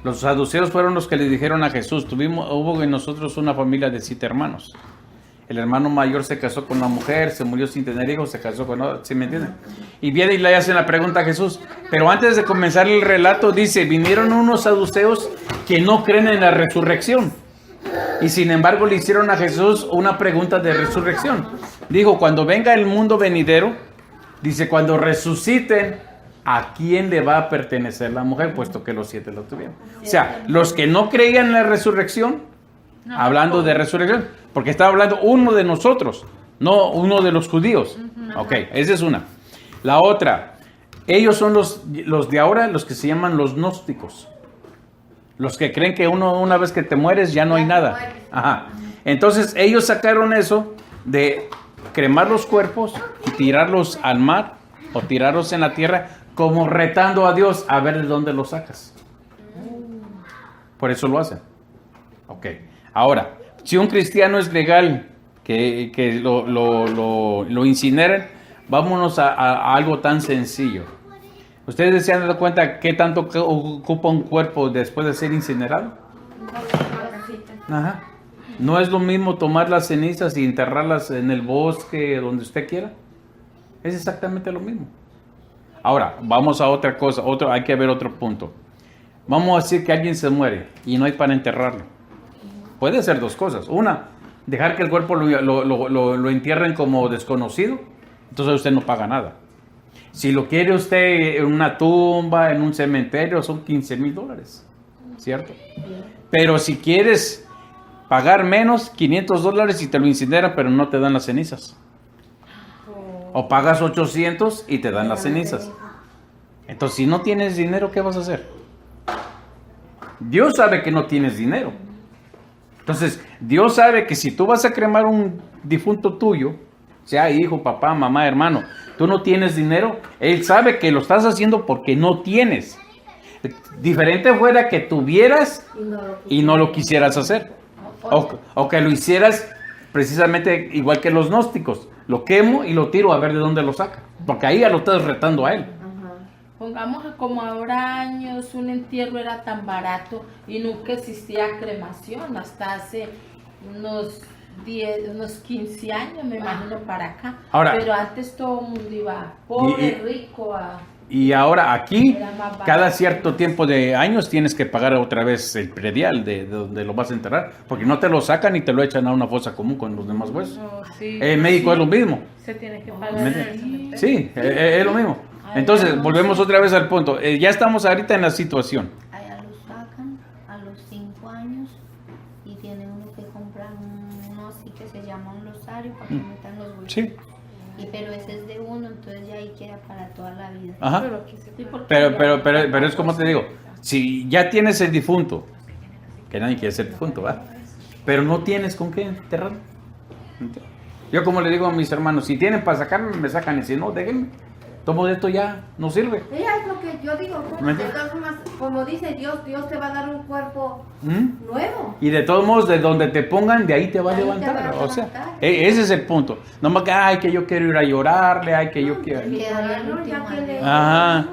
[SPEAKER 1] Los saduceos fueron los que le dijeron a Jesús, hubo en nosotros una familia de 7 hermanos. El hermano mayor se casó con una mujer, se murió sin tener hijos, se casó con otra, ¿sí me entienden? Y viene y le hacen la pregunta a Jesús. Pero antes de comenzar el relato dice, vinieron unos saduceos que no creen en la resurrección. Y sin embargo le hicieron a Jesús una pregunta de resurrección. Dijo, cuando venga el mundo venidero, dice, cuando resuciten, ¿a quién le va a pertenecer la mujer? Puesto que los 7 lo tuvieron. O sea, los que no creían en la resurrección, hablando de resurrección, porque estaba hablando uno de nosotros, no uno de los judíos. Ok, esa es una. La otra, ellos son los de ahora, los que se llaman los gnósticos. Los que creen que una vez que te mueres ya no hay nada. Ajá. Entonces ellos sacaron eso de cremar los cuerpos y tirarlos al mar o tirarlos en la tierra como retando a Dios a ver de dónde los sacas. Por eso lo hacen. Ok. Ahora, si un cristiano es legal que lo incineren, vámonos a algo tan sencillo. ¿Ustedes se han dado cuenta qué tanto ocupa un cuerpo después de ser incinerado? Ajá. ¿No es lo mismo tomar las cenizas y enterrarlas en el bosque, donde usted quiera? Es exactamente lo mismo. Ahora, vamos a otra cosa, hay que ver otro punto. Vamos a decir que alguien se muere y no hay para enterrarlo. Puede ser 2 cosas. Una, dejar que el cuerpo lo entierren como desconocido, entonces usted no paga nada. Si lo quiere usted en una tumba, en un cementerio, son $15,000, ¿cierto? Pero si quieres pagar menos, $500 y te lo incineran, pero no te dan las cenizas. O pagas 800 y te dan las cenizas. Entonces, si no tienes dinero, ¿qué vas a hacer? Dios sabe que no tienes dinero. Entonces, Dios sabe que si tú vas a cremar un difunto tuyo, sea hijo, papá, mamá, hermano, tú no tienes dinero, Él sabe que lo estás haciendo porque no tienes. Diferente fuera que tuvieras y no lo quisieras hacer. O que lo hicieras precisamente igual que los gnósticos. Lo quemo y lo tiro a ver de dónde lo saca. Porque ahí ya lo estás retando a Él.
[SPEAKER 2] Pongamos que como ahora años un entierro era tan barato y nunca existía cremación, hasta hace unos 15 años, me imagino, para acá.
[SPEAKER 1] Ahora,
[SPEAKER 2] pero antes todo el mundo iba pobre, rico.
[SPEAKER 1] Y ahora aquí, cada cierto tiempo de años tienes que pagar otra vez el predial de donde lo vas a enterrar, porque no te lo sacan y te lo echan a una fosa común con los demás huesos. En México es lo mismo.
[SPEAKER 3] Se tiene que pagar.
[SPEAKER 1] Sí, es lo mismo. Entonces, volvemos otra vez al punto. Ya estamos ahorita en la situación.
[SPEAKER 6] Allá lo sacan a los 5 años y tiene uno que comprar uno así que se llama un rosario para que metan los huesos.
[SPEAKER 1] Sí.
[SPEAKER 6] Pero ese es de uno, entonces ya ahí queda para toda la vida.
[SPEAKER 1] Ajá. Pero es como te digo, si ya tienes el difunto, que nadie quiere ser difunto, ¿va? Pero no tienes con qué enterrarlo. Yo como le digo a mis hermanos, si tienen para sacarme, me sacan, y si no, déjenme. Tomo de esto ya, no sirve.
[SPEAKER 5] Ella es lo que yo digo, de todas formas, como dice Dios, Dios te va a dar un cuerpo nuevo.
[SPEAKER 1] Y de todos modos, de donde te pongan, de ahí te va a levantar. O sea, ese es el punto. No más que, ay, que yo quiero ir a llorarle, ay, que yo quiero... Ajá.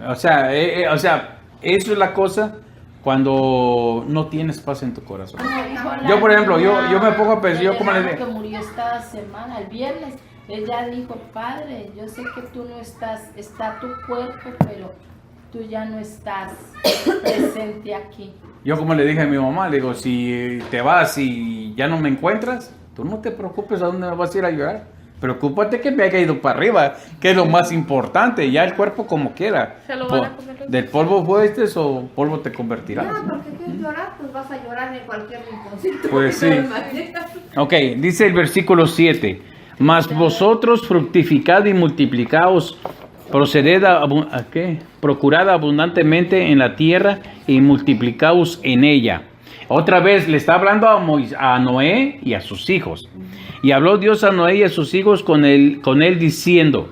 [SPEAKER 1] O sea, eso es la cosa cuando no tienes paz en tu corazón. Yo, por ejemplo, yo me pongo a pensar, yo como le digo...
[SPEAKER 2] que murió esta semana, el viernes, ella dijo, Padre, yo sé que tú no estás, está tu cuerpo, pero tú ya no estás presente aquí.
[SPEAKER 1] Yo como le dije a mi mamá, le digo, si te vas y ya no me encuentras, tú no te preocupes a dónde me vas a ir a llorar. Preocúpate que me haya ido para arriba, que es lo más importante, ya el cuerpo como quiera.
[SPEAKER 3] Se lo van a comer los...
[SPEAKER 1] Del polvo fuiste o polvo te convertirás.
[SPEAKER 5] No, porque quieres llorar, pues vas a llorar en cualquier rinconcito.
[SPEAKER 1] Pues sí. Ok, dice el versículo 7. Mas vosotros fructificad y multiplicaos, procurad abundantemente en la tierra y multiplicaos en ella. Otra vez le está hablando a Noé y a sus hijos. Y habló Dios a Noé y a sus hijos con él diciendo: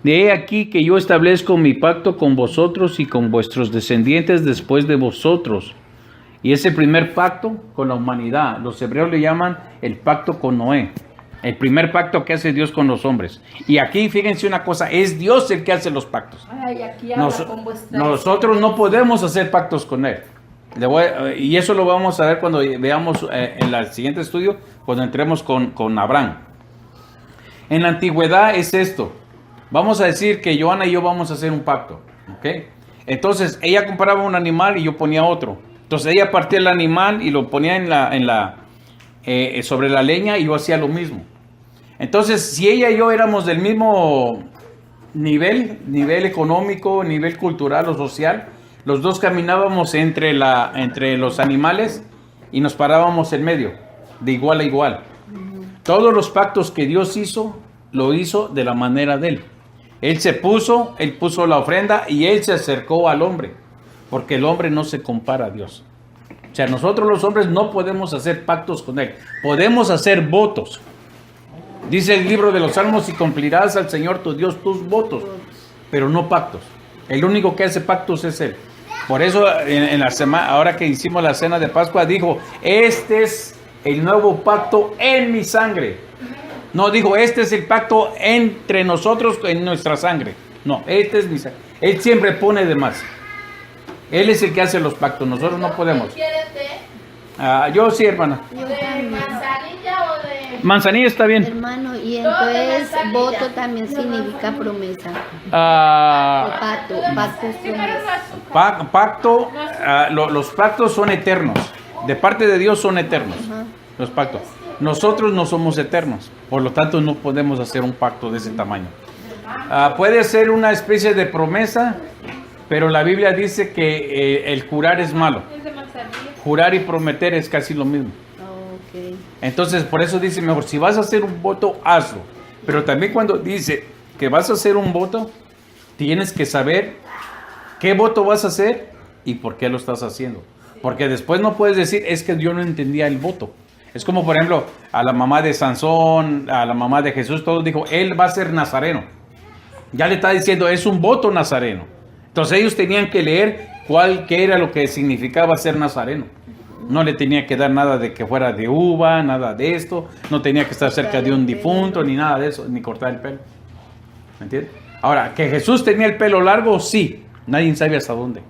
[SPEAKER 1] de aquí que yo establezco mi pacto con vosotros y con vuestros descendientes después de vosotros. Y ese primer pacto con la humanidad, los hebreos le llaman el pacto con Noé. El primer pacto que hace Dios con los hombres. Y aquí fíjense una cosa, es Dios el que hace los pactos.
[SPEAKER 2] Ay, aquí habla con vuestra
[SPEAKER 1] Nosotros no podemos hacer pactos con Él. Y eso lo vamos a ver cuando veamos en el siguiente estudio, cuando entremos con Abraham. En la antigüedad es esto. Vamos a decir que Joana y yo vamos a hacer un pacto. ¿Okay? Entonces ella compraba un animal y yo ponía otro. Entonces ella partía el animal y lo ponía sobre la leña y yo hacía lo mismo. Entonces, si ella y yo éramos del mismo nivel económico, nivel cultural o social, los dos caminábamos entre los animales y nos parábamos en medio, de igual a igual. Todos los pactos que Dios hizo, lo hizo de la manera de Él. Él puso la ofrenda y Él se acercó al hombre, porque el hombre no se compara a Dios. O sea, nosotros los hombres no podemos hacer pactos con Él, podemos hacer votos. Dice el libro de los Salmos: y cumplirás al Señor tu Dios tus votos, pero no pactos. El único que hace pactos es Él. Por eso en la semana, ahora que hicimos la cena de Pascua, dijo: este es el nuevo pacto en mi sangre. No dijo: este es el pacto entre nosotros en nuestra sangre. No, este es mi sangre. Él siempre pone de más. Él es el que hace los pactos, nosotros no podemos.
[SPEAKER 2] ¿Quieres té?
[SPEAKER 1] Yo sí, hermana.
[SPEAKER 2] ¿De manzanilla o de...?
[SPEAKER 1] Manzanilla está bien.
[SPEAKER 6] Hermano, y entonces voto también significa promesa. Pacto es promesa.
[SPEAKER 1] Pacto, los pactos son eternos. De parte de Dios son eternos. Los pactos. Nosotros no somos eternos, por lo tanto no podemos hacer un pacto de ese tamaño. Puede ser una especie de promesa, pero la Biblia dice que el jurar es malo.
[SPEAKER 3] Es de manzanilla.
[SPEAKER 1] Jurar y prometer es casi lo mismo.
[SPEAKER 6] Okay.
[SPEAKER 1] Entonces, por eso dice mejor, si vas a hacer un voto, hazlo. Pero también cuando dice que vas a hacer un voto, tienes que saber qué voto vas a hacer y por qué lo estás haciendo. Porque después no puedes decir: es que yo no entendía el voto. Es como, por ejemplo, a la mamá de Sansón, a la mamá de Jesús, todos dijo: él va a ser nazareno. Ya le está diciendo, es un voto nazareno. Entonces ellos tenían que leer qué era lo que significaba ser nazareno. No le tenía que dar nada de que fuera de uva, nada de esto. No tenía que estar cerca de un difunto, ni nada de eso, ni cortar el pelo. ¿Me entiendes? Ahora, que Jesús tenía el pelo largo, sí. Nadie sabe hasta dónde.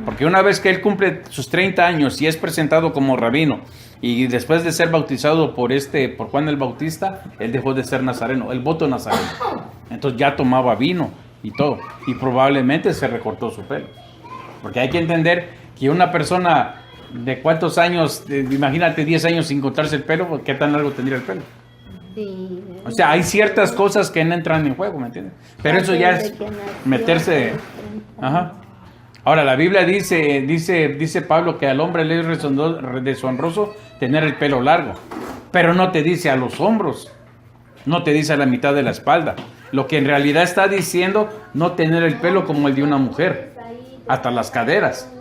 [SPEAKER 1] Porque una vez que él cumple sus 30 años y es presentado como rabino, y después de ser bautizado por Juan el Bautista, él dejó de ser nazareno, el voto nazareno. Entonces ya tomaba vino y todo. Y probablemente se recortó su pelo. Porque hay que entender que una persona de cuántos años, imagínate 10 años sin cortarse el pelo, ¿qué tan largo tendría el pelo?
[SPEAKER 6] Sí.
[SPEAKER 1] O sea, hay ciertas cosas que no entran en juego, ¿me entiendes? Pero eso ya es meterse. Ajá. Ahora, la Biblia dice Pablo que al hombre le es deshonroso tener el pelo largo, pero no te dice a los hombros, no te dice a la mitad de la espalda. Lo que en realidad está diciendo, no tener el pelo como el de una mujer, hasta las caderas.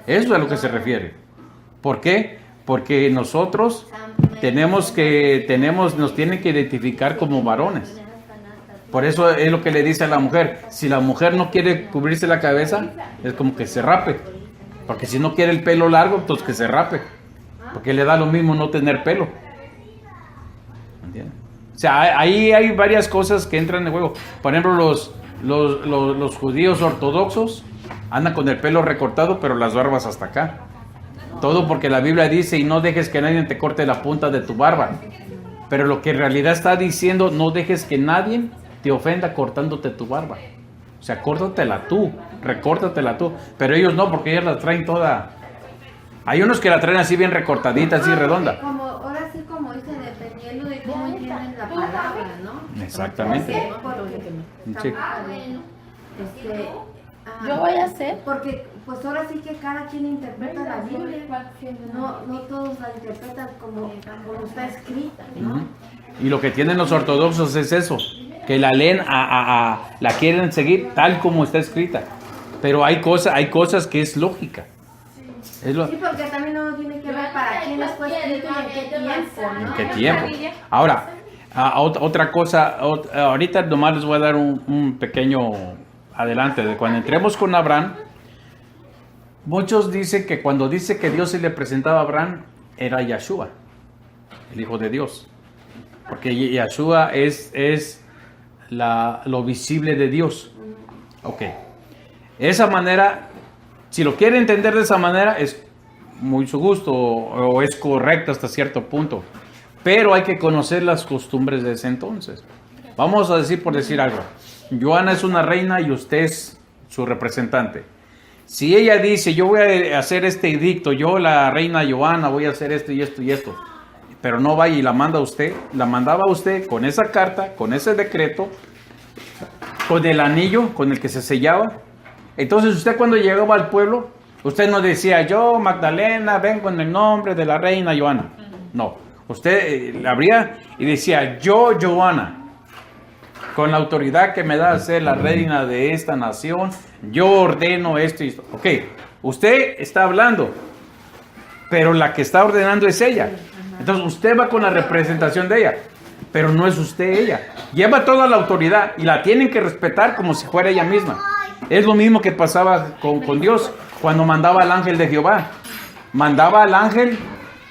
[SPEAKER 1] Eso es a lo que se refiere. ¿Por qué? Porque nosotros nos tienen que identificar como varones. Por eso es lo que le dice a la mujer. Si la mujer no quiere cubrirse la cabeza, es como que se rape. Porque si no quiere el pelo largo, entonces que se rape. Porque le da lo mismo no tener pelo. ¿Entiendes? O sea, ahí hay varias cosas que entran en juego. Por ejemplo, los judíos ortodoxos andan con el pelo recortado, pero las barbas hasta acá. Todo porque la Biblia dice: y no dejes que nadie te corte la punta de tu barba. Pero lo que en realidad está diciendo: no dejes que nadie te ofenda cortándote tu barba. O sea, córtatela tú, recórtatela tú. Pero ellos no, porque ellos la traen toda. Hay unos que la traen así bien recortadita, así redonda.
[SPEAKER 5] Ahora sí, como dice, dependiendo de cómo entienden la palabra, ¿no?
[SPEAKER 1] Exactamente. Sí.
[SPEAKER 2] Yo voy a hacer.
[SPEAKER 5] Porque pues ahora sí que cada quien interpreta la Biblia. No todos la interpretan como está escrita, ¿no?
[SPEAKER 1] Y lo que tienen los ortodoxos es eso, que la leen, la quieren seguir tal como está escrita. Pero hay cosas que es lógica. Es lo,
[SPEAKER 5] Sí, porque también uno tiene que ver para quién fue escrito y en qué tiempo, ¿no?
[SPEAKER 1] ¿Qué tiempo? Ahora, otra cosa, ahorita nomás les voy a dar un pequeño adelante de cuando entremos con Abraham. Muchos dicen que cuando dice que Dios se le presentaba a Abraham, era Yahshua, el Hijo de Dios. Porque Yahshua es lo visible de Dios. Ok. Esa manera, si lo quiere entender de esa manera, es muy su gusto o es correcto hasta cierto punto. Pero hay que conocer las costumbres de ese entonces. Vamos a decir, por decir algo, Joana es una reina y usted es su representante. Si ella dice, yo voy a hacer este edicto, yo la reina Joana voy a hacer esto y esto y esto, pero no vaya y la manda a usted, la mandaba a usted con esa carta, con ese decreto, con el anillo con el que se sellaba. Entonces usted cuando llegaba al pueblo, usted no decía, yo Magdalena vengo en el nombre de la reina Joana. No, usted abría y decía, yo Joana, con la autoridad que me da a ser la reina de esta nación, yo ordeno esto y esto. Ok, usted está hablando, pero la que está ordenando es ella. Entonces usted va con la representación de ella, pero no es usted ella. Lleva toda la autoridad y la tienen que respetar como si fuera ella misma. Es lo mismo que pasaba con Dios cuando mandaba al ángel de Jehová. Mandaba al ángel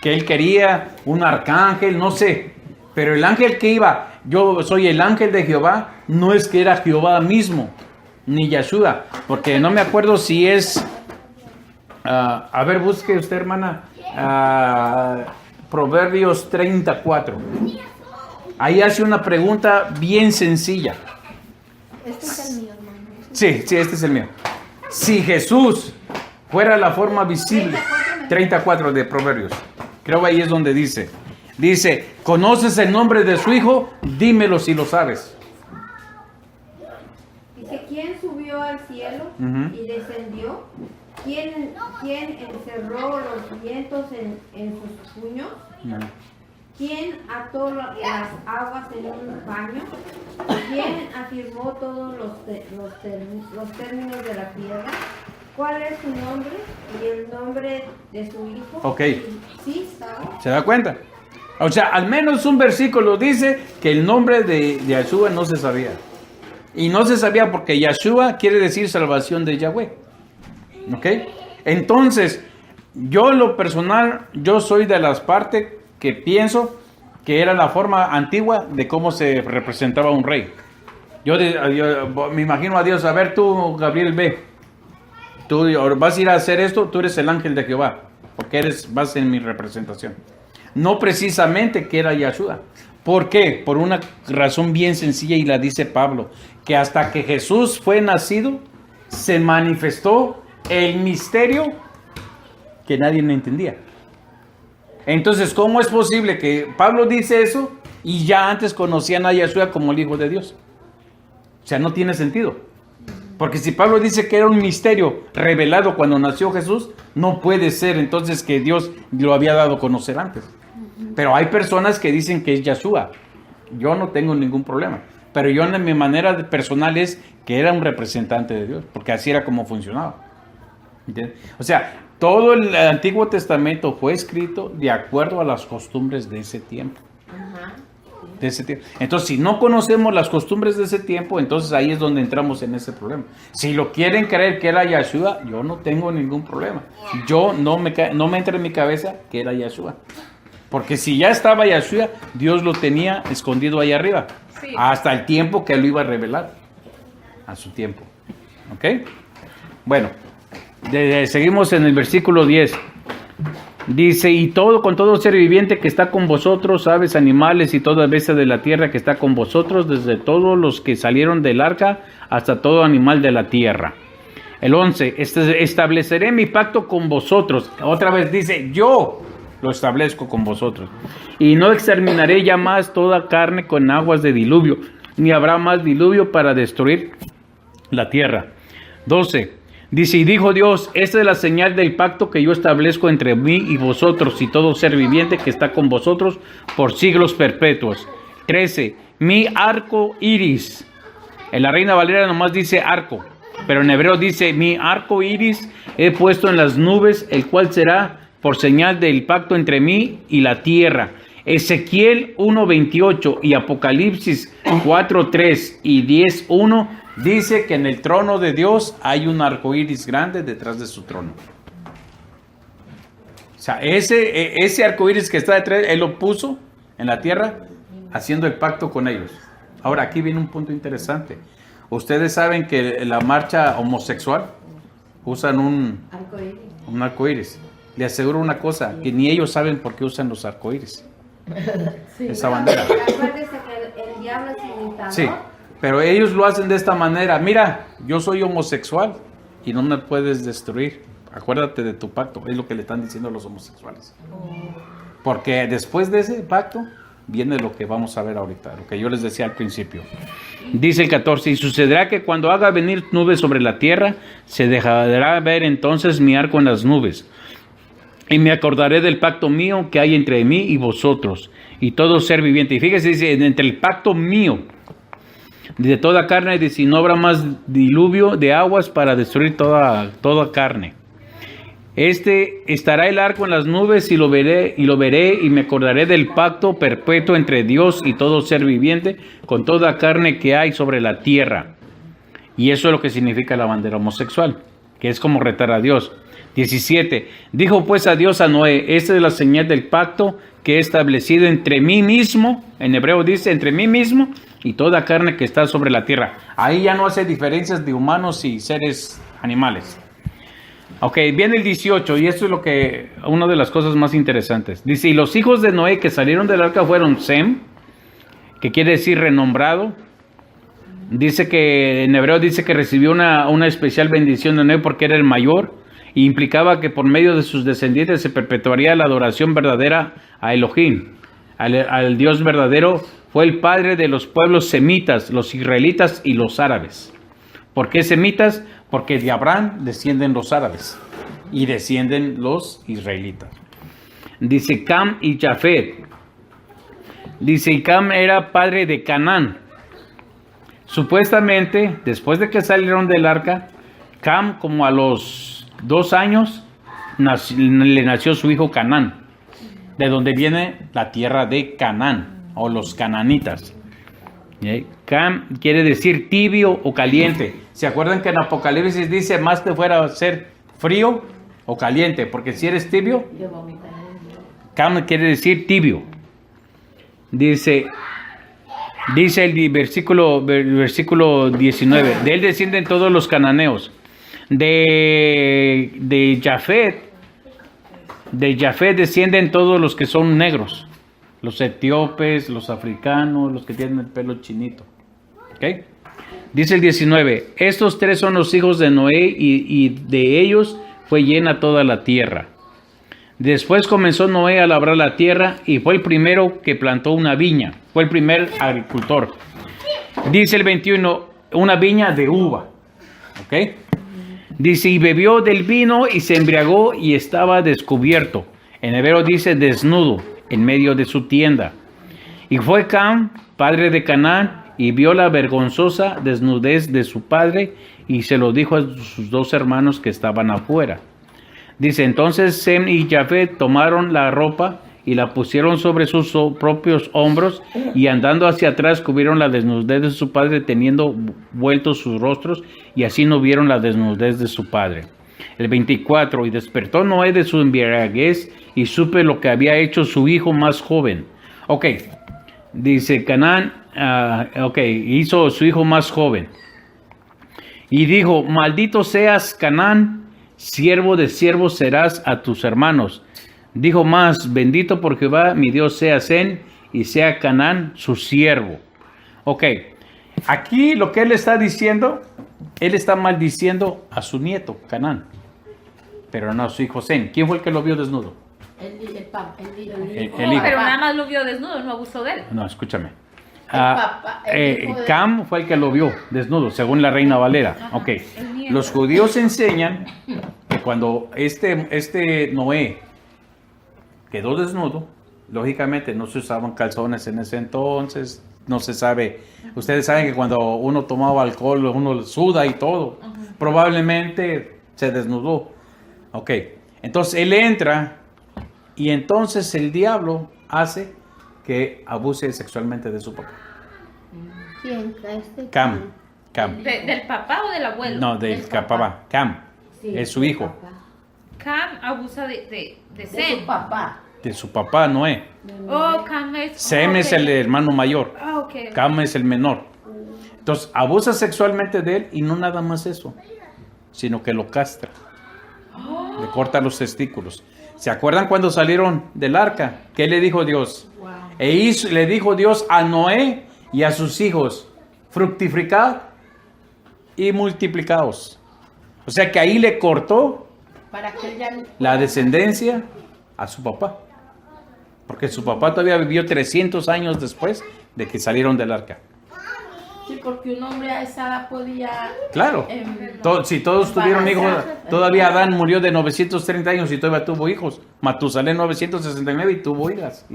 [SPEAKER 1] que él quería, un arcángel, no sé. Pero el ángel que iba, yo soy el ángel de Jehová, no es que era Jehová mismo, ni Yahshua. Porque no me acuerdo si es... a ver, busque usted, hermana. Proverbios 34. Ahí hace una pregunta bien sencilla.
[SPEAKER 6] Este es el mío, hermano.
[SPEAKER 1] Sí, este es el mío. Si Jesús fuera la forma visible, 34 de Proverbios, creo ahí es donde dice, ¿conoces el nombre de su hijo? Dímelo si lo sabes.
[SPEAKER 5] Dice, ¿quién subió al cielo y descendió? ¿Quién encerró los vientos en sus puños? ¿Quién ató las aguas en un paño? ¿Quién afirmó todos los términos de la tierra? ¿Cuál es su nombre y el nombre de su hijo?
[SPEAKER 1] Ok.
[SPEAKER 5] ¿Sí sabe?
[SPEAKER 1] ¿Se da cuenta? O sea, al menos un versículo dice que el nombre de Yahshua no se sabía. Y no se sabía porque Yahshua quiere decir salvación de Yahweh. ¿Ok? Entonces, yo en lo personal, yo soy de las partes que pienso que era la forma antigua de cómo se representaba un rey. Yo me imagino a Dios, a ver tú, Gabriel, ve. Tú vas a ir a hacer esto, tú eres el ángel de Jehová, porque vas en mi representación. No precisamente que era Yahshua. ¿Por qué? Por una razón bien sencilla y la dice Pablo, que hasta que Jesús fue nacido, se manifestó el misterio que nadie entendía. Entonces, ¿cómo es posible que Pablo dice eso y ya antes conocían a Yahshua como el Hijo de Dios? O sea, no tiene sentido. Porque si Pablo dice que era un misterio revelado cuando nació Jesús, no puede ser entonces que Dios lo había dado a conocer antes. Pero hay personas que dicen que es Yahshua. Yo no tengo ningún problema. Pero yo en mi manera personal es que era un representante de Dios, porque así era como funcionaba. ¿Entiendes? O sea, todo el Antiguo Testamento fue escrito de acuerdo a las costumbres de ese tiempo. De ese tiempo. Entonces, si no conocemos las costumbres de ese tiempo, entonces ahí es donde entramos en ese problema. Si lo quieren creer que era Yahshua, yo no tengo ningún problema. Yo no me entra en mi cabeza que era Yahshua. Porque si ya estaba Yahshua, Dios lo tenía escondido ahí arriba. Sí. Hasta el tiempo que lo iba a revelar. A su tiempo. ¿Ok? Bueno, seguimos en el versículo 10. Dice, y con todo ser viviente que está con vosotros, aves, animales y toda bestia de la tierra que está con vosotros, desde todos los que salieron del arca hasta todo animal de la tierra. El 11, estableceré mi pacto con vosotros. Otra vez dice, yo lo establezco con vosotros. Y no exterminaré ya más toda carne con aguas de diluvio, ni habrá más diluvio para destruir la tierra. 12. Dice, y dijo Dios, esta es la señal del pacto que yo establezco entre mí y vosotros y todo ser viviente que está con vosotros por siglos perpetuos. 13. Mi arco iris. En la Reina Valera nomás dice arco. Pero en hebreo dice, mi arco iris he puesto en las nubes, el cual será por señal del pacto entre mí y la tierra. Ezequiel 1:28 y Apocalipsis 4:3 y 10:1 dice que en el trono de Dios hay un arco iris grande detrás de su trono. O sea, ese arco iris que está detrás, Él lo puso en la tierra haciendo el pacto con ellos. Ahora, aquí viene un punto interesante. Ustedes saben que la marcha homosexual usan un arco iris. Le aseguro una cosa, que ni ellos saben por qué usan los arcoíris. Sí. Esa bandera.
[SPEAKER 5] Acuérdese que el diablo es imitador.
[SPEAKER 1] Sí, pero ellos lo hacen de esta manera. Mira, yo soy homosexual y no me puedes destruir. Acuérdate de tu pacto, es lo que le están diciendo los homosexuales. Porque después de ese pacto viene lo que vamos a ver ahorita, lo que yo les decía al principio. Dice el 14, y sucederá que cuando haga venir nubes sobre la tierra, se dejará ver entonces mi arco en las nubes. Y me acordaré del pacto mío que hay entre mí y vosotros, y todo ser viviente. Y fíjese, dice, entre el pacto mío, de toda carne, dice, y no habrá más diluvio de aguas para destruir toda carne. Estará el arco en las nubes, y lo veré, y me acordaré del pacto perpetuo entre Dios y todo ser viviente, con toda carne que hay sobre la tierra. Y eso es lo que significa la bandera homosexual, que es como retar a Dios. 17. Dijo pues a Dios a Noé, esta es la señal del pacto que he establecido entre mí mismo, en hebreo dice, entre mí mismo y toda carne que está sobre la tierra. Ahí ya no hace diferencias de humanos y seres animales. Ok, viene el 18 y esto es una de las cosas más interesantes. Dice, y los hijos de Noé que salieron del arca fueron Sem, que quiere decir renombrado. Dice que en hebreo dice que recibió una especial bendición de Noé porque era el mayor. Y implicaba que por medio de sus descendientes se perpetuaría la adoración verdadera a Elohim, al Dios verdadero. Fue el padre de los pueblos semitas, los israelitas y los árabes. ¿Por qué semitas? Porque de Abraham descienden los árabes y descienden los israelitas. Dice Cam y Jafet. Dice, Cam era padre de Canaán. Supuestamente, después de que salieron del arca, Cam, como a los 2 años, le nació su hijo Canaán, de donde viene la tierra de Canaán, o los cananitas. Cam quiere decir tibio o caliente. ¿Se acuerdan que en Apocalipsis dice, más te fuera a ser frío o caliente? Porque si eres tibio, Cam quiere decir tibio. Dice el versículo 19, de él descienden todos los cananeos. De Jafet descienden todos los que son negros, los etíopes, los africanos, los que tienen el pelo chinito. ¿Okay? Dice el 19, estos 3 son los hijos de Noé y de ellos fue llena toda la tierra. Después comenzó Noé a labrar la tierra y fue el primero que plantó una viña, fue el primer agricultor. Dice el 21, una viña de uva. ¿Ok? Dice, y bebió del vino y se embriagó y estaba descubierto. En hebreo dice desnudo, en medio de su tienda. Y fue Cam, padre de Canaán, y vio la vergonzosa desnudez de su padre, y se lo dijo a sus 2 hermanos que estaban afuera. Dice, entonces Sem y Jafet tomaron la ropa y la pusieron sobre sus propios hombros, y andando hacia atrás cubrieron la desnudez de su padre, teniendo vueltos sus rostros, y así no vieron la desnudez de su padre. El 24, y despertó Noé de su embriaguez, y supe lo que había hecho su hijo más joven. Ok, dice Canaán, hizo su hijo más joven. Y dijo, maldito seas Canaán, siervo de siervos serás a tus hermanos. Dijo más, bendito por Jehová, mi Dios sea Sem, y sea Canaán su siervo. Ok, aquí lo que él está diciendo, él está maldiciendo a su nieto, Canaán, pero no a su hijo Sem. ¿Quién fue el que lo vio desnudo?
[SPEAKER 2] El hijo.
[SPEAKER 3] Pero nada más lo vio desnudo, no abusó de él.
[SPEAKER 1] No, escúchame. Cam fue el que lo vio desnudo, según la Reina Valera. Ok, los judíos enseñan que cuando este Noé quedó desnudo, lógicamente no se usaban calzones en ese entonces, no se sabe. Ustedes saben que cuando uno tomaba alcohol, uno suda y todo. Probablemente se desnudó. Ok, entonces él entra y entonces el diablo hace que abuse sexualmente de su papá.
[SPEAKER 6] ¿Quién?
[SPEAKER 1] Cam.
[SPEAKER 3] ¿Del papá o del abuelo?
[SPEAKER 1] No, del papá. Cam.
[SPEAKER 5] Sí,
[SPEAKER 1] Es su hijo.
[SPEAKER 5] papá.
[SPEAKER 3] Cam abusa de
[SPEAKER 2] De
[SPEAKER 3] Sem.
[SPEAKER 2] su papá.
[SPEAKER 1] De su papá, Noé.
[SPEAKER 3] Oh, Cam es...
[SPEAKER 1] Sem es el hermano mayor.
[SPEAKER 3] Ah, ok.
[SPEAKER 1] Cam es el menor. Entonces abusa sexualmente de él y no nada más eso, sino que lo castra. Le corta los testículos. ¿Se acuerdan cuando salieron del arca? ¿Qué le dijo Dios? Le dijo Dios a Noé y a sus hijos: fructificad y multiplicaos. O sea que ahí le cortó
[SPEAKER 2] Para que él ya no...
[SPEAKER 1] la descendencia a su papá. Porque su papá todavía vivió 300 años después de que salieron del arca.
[SPEAKER 2] Sí, porque un hombre a esa edad podía...
[SPEAKER 1] Claro. Si todos tuvieron hijos, todavía Adán murió de 930 años y todavía tuvo hijos. Matusalén 969 y tuvo hijos.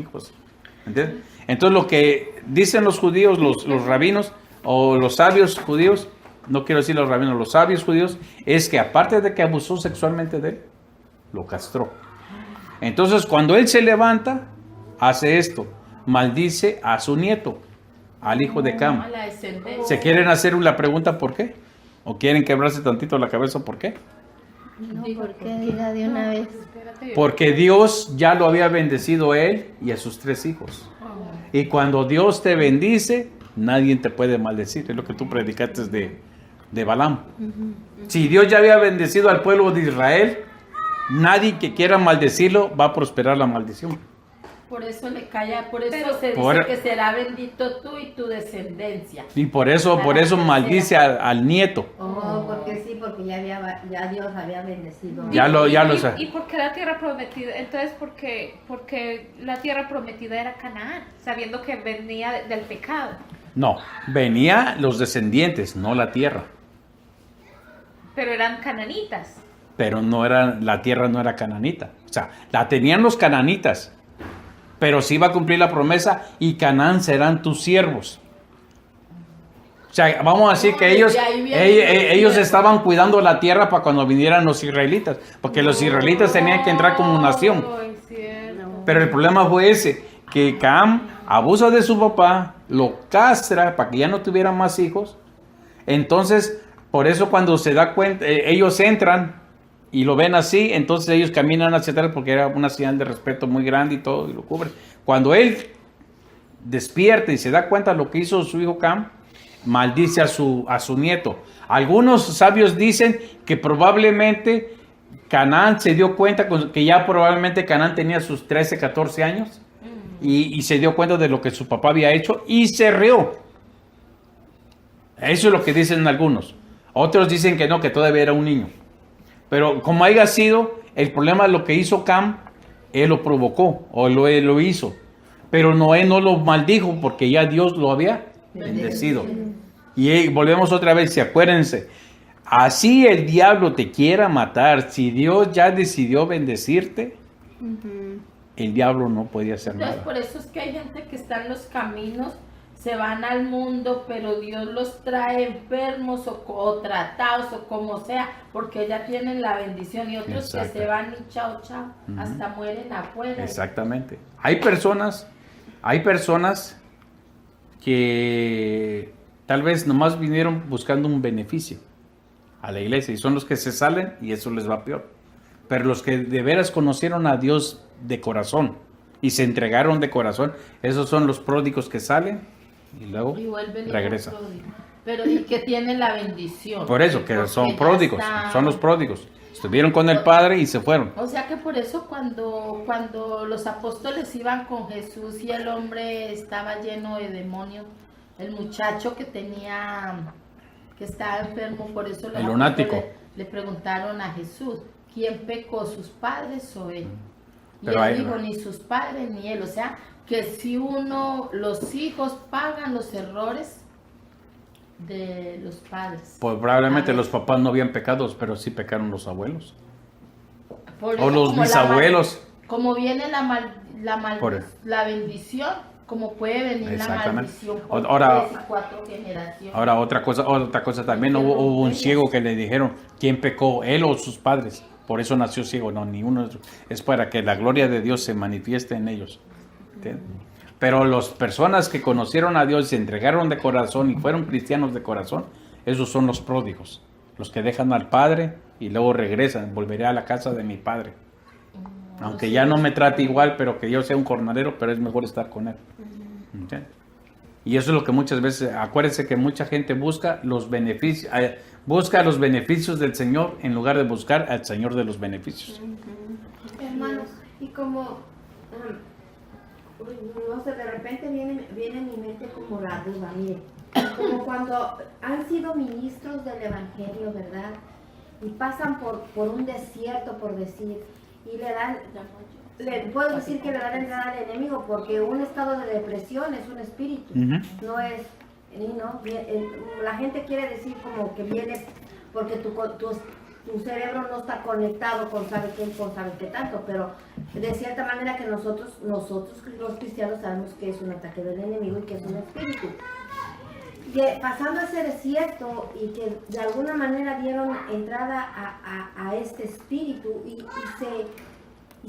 [SPEAKER 1] ¿Entiendes? Entonces lo que dicen los judíos, los rabinos o los sabios judíos, no quiero decir los rabinos, los sabios judíos, es que aparte de que abusó sexualmente de él, lo castró. Entonces cuando él se levanta, hace esto, maldice a su nieto, al hijo de Cam.
[SPEAKER 2] A la descendencia.
[SPEAKER 1] ¿Se quieren hacer la pregunta por qué? ¿O quieren quebrarse tantito la cabeza por qué?
[SPEAKER 6] No, porque diga de una vez.
[SPEAKER 1] Porque Dios ya lo había bendecido a él y a sus 3 hijos. Y cuando Dios te bendice, nadie te puede maldecir. Es lo que tú predicaste de Balaam. Si Dios ya había bendecido al pueblo de Israel, nadie que quiera maldecirlo va a prosperar la maldición.
[SPEAKER 2] Por eso le calla, por eso se
[SPEAKER 1] Por-
[SPEAKER 2] dice que será bendito tú y tu descendencia.
[SPEAKER 1] Y por eso maldice al nieto.
[SPEAKER 5] Oh, porque sí, porque ya Dios había bendecido.
[SPEAKER 1] Ya lo
[SPEAKER 3] ¿Y
[SPEAKER 1] sabe.
[SPEAKER 3] por qué la tierra prometida? Entonces, porque la tierra prometida era Canaán, sabiendo que venía del pecado.
[SPEAKER 1] No, venía los descendientes, no la tierra.
[SPEAKER 3] Pero eran cananitas.
[SPEAKER 1] Pero la tierra no era cananita. O sea, la tenían los cananitas. Pero sí iba a cumplir la promesa y Canaán serán tus siervos. O sea, vamos a decir que ellos estaban cuidando la tierra para cuando vinieran los israelitas. Porque los israelitas tenían que entrar como nación.
[SPEAKER 3] Ay, cierto.
[SPEAKER 1] Pero el problema fue ese, que Cam abusa de su papá, lo castra para que ya no tuviera más hijos. Entonces, por eso cuando se da cuenta, ellos entran y lo ven así, entonces ellos caminan hacia atrás porque era una señal de respeto muy grande y todo, y lo cubre. Cuando él despierta y se da cuenta de lo que hizo su hijo Cam, maldice a su nieto. Algunos sabios dicen que probablemente Canaán se dio cuenta que ya probablemente Canaán tenía sus 13, 14 años y se dio cuenta de lo que su papá había hecho y se rió. Eso es lo que dicen algunos. Otros dicen que no, que todavía era un niño. Pero como haya sido, el problema de lo que hizo Cam, él lo provocó o lo hizo. Pero Noé no lo maldijo porque ya Dios lo había bendecido. Y volvemos otra vez, acuérdense, así el diablo te quiera matar, si Dios ya decidió bendecirte, el diablo no podía hacer
[SPEAKER 2] Entonces,
[SPEAKER 1] nada.
[SPEAKER 2] por eso es que hay gente que está en los caminos, se van al mundo, pero Dios los trae enfermos o tratados o como sea, porque ya tienen la bendición, y otros
[SPEAKER 1] Exacto.
[SPEAKER 2] que se van y chao, chao, hasta mueren afuera.
[SPEAKER 1] Exactamente. Hay personas que tal vez nomás vinieron buscando un beneficio a la iglesia y son los que se salen y eso les va peor. Pero los que de veras conocieron a Dios de corazón y se entregaron de corazón, esos son los pródigos que salen y luego
[SPEAKER 2] Y vuelven y
[SPEAKER 1] regresan.
[SPEAKER 2] pero y que tienen la bendición.
[SPEAKER 1] Por eso que
[SPEAKER 2] Porque
[SPEAKER 1] son
[SPEAKER 2] ya
[SPEAKER 1] pródigos,
[SPEAKER 2] están-
[SPEAKER 1] son los pródigos. Estuvieron con el Padre y se fueron.
[SPEAKER 2] O sea que por eso cuando los apóstoles iban con Jesús y el hombre estaba lleno de demonios, el muchacho que estaba enfermo, por eso los
[SPEAKER 1] El lunático.
[SPEAKER 2] apóstoles le preguntaron a Jesús, ¿quién pecó, sus padres o él? Y
[SPEAKER 1] Pero
[SPEAKER 2] él
[SPEAKER 1] hay-
[SPEAKER 2] dijo, ni sus padres ni él. O sea, que si los hijos pagan los errores de los padres.
[SPEAKER 1] Pues probablemente
[SPEAKER 2] A ver.
[SPEAKER 1] los papás no habían pecados, pero sí pecaron los abuelos.
[SPEAKER 2] Por
[SPEAKER 1] O
[SPEAKER 2] eso,
[SPEAKER 1] los
[SPEAKER 2] como
[SPEAKER 1] bisabuelos.
[SPEAKER 2] como viene la bendición, como puede venir la
[SPEAKER 1] Exactamente.
[SPEAKER 2] maldición por
[SPEAKER 1] Ahora-
[SPEAKER 2] 3 y 4 generaciones.
[SPEAKER 1] Ahora otra cosa también, hubo un ciego que le dijeron, ¿quién pecó? ¿Él o sus padres? Por eso nació ciego. No, ni uno. Es para que la gloria de Dios se manifieste en ellos. ¿Entiendes? Pero las personas que conocieron a Dios, se entregaron de corazón y fueron cristianos de corazón, esos son los pródigos, los que dejan al Padre y luego regresan. Volveré a la casa de mi Padre. Aunque ya no me trate igual, pero que yo sea un jornalero, pero es mejor estar con Él. ¿Entiendes? Y eso es lo que muchas veces, acuérdense que mucha gente busca los beneficios del Señor en lugar de buscar al Señor de los beneficios.
[SPEAKER 5] Hermanos, y como, no sé, de repente viene en mi mente como la duda, mire, como cuando han sido ministros del Evangelio, ¿verdad? Y pasan por un desierto, por decir, y puedo decir que le dan entrada al enemigo, porque un estado de depresión es un espíritu, no es, la gente quiere decir como que viene porque tu cerebro no está conectado con sabe qué y con sabe qué tanto, pero de cierta manera que nosotros los cristianos sabemos que es un ataque del enemigo y que es un espíritu. Pasando ese desierto y que de alguna manera dieron entrada a este espíritu y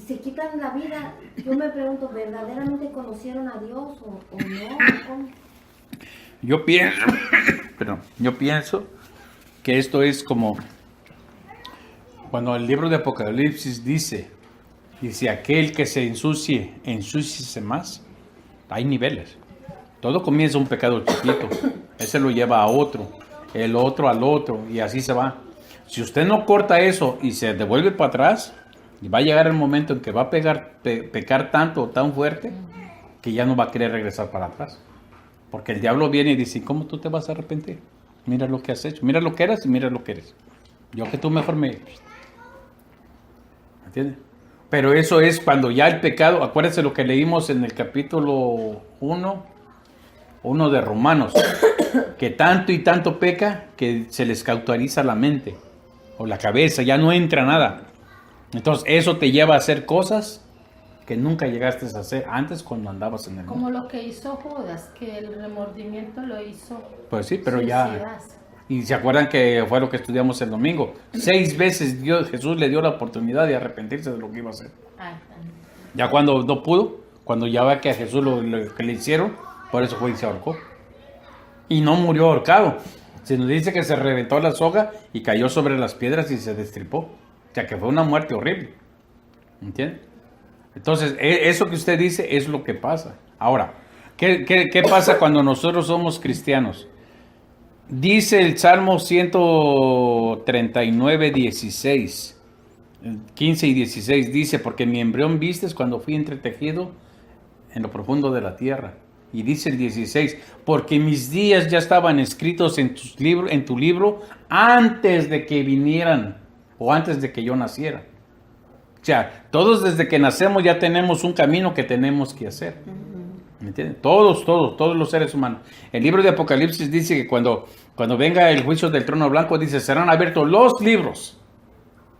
[SPEAKER 5] se quitan la vida, yo me pregunto, ¿verdaderamente conocieron a Dios o no? ¿Cómo?
[SPEAKER 1] Yo pienso que esto es como cuando el libro de Apocalipsis dice aquel que se ensúciese más. Hay niveles. Todo comienza un pecado chiquito, ese lo lleva a otro, el otro al otro, y así se va. Si usted no corta eso y se devuelve para atrás, va a llegar el momento en que va a pecar tanto, tan fuerte, que ya no va a querer regresar para atrás. Porque el diablo viene y dice, ¿cómo tú te vas a arrepentir? Mira lo que has hecho, mira lo que eras y mira lo que eres. Yo que tú mejor me... ¿Entiendes? Pero eso es cuando ya el pecado, acuérdense lo que leímos en el capítulo 1 de Romanos, que tanto y tanto peca que se les cauteriza la mente o la cabeza, ya no entra nada. Entonces eso te lleva a hacer cosas que nunca llegaste a hacer antes cuando andabas en el mundo.
[SPEAKER 2] Como lo que hizo Judas, que el remordimiento lo hizo.
[SPEAKER 1] Pues sí, pero ya...
[SPEAKER 2] suicidarse.
[SPEAKER 1] Y se acuerdan que fue lo que estudiamos el domingo. 6 veces Jesús le dio la oportunidad de arrepentirse de lo que iba a hacer.
[SPEAKER 2] Ay,
[SPEAKER 1] Ya cuando no pudo, cuando ya ve que a Jesús lo que le hicieron, por eso fue y se ahorcó. Y no murió ahorcado. Se nos dice que se reventó la soga y cayó sobre las piedras y se destripó. O sea que fue una muerte horrible. ¿Entiende? Entonces, eso que usted dice es lo que pasa. Ahora, ¿qué pasa cuando nosotros somos cristianos? Dice el Salmo 139, 16, 15 y 16, dice, porque mi embrión vistes cuando fui entretejido en lo profundo de la tierra. Y dice el 16, porque mis días ya estaban escritos en tu libro antes de que vinieran o antes de que yo naciera. O sea, todos desde que nacemos ya tenemos un camino que tenemos que hacer. ¿Me entienden? Todos los seres humanos. El libro de Apocalipsis dice que cuando venga el juicio del trono blanco, dice, serán abiertos los libros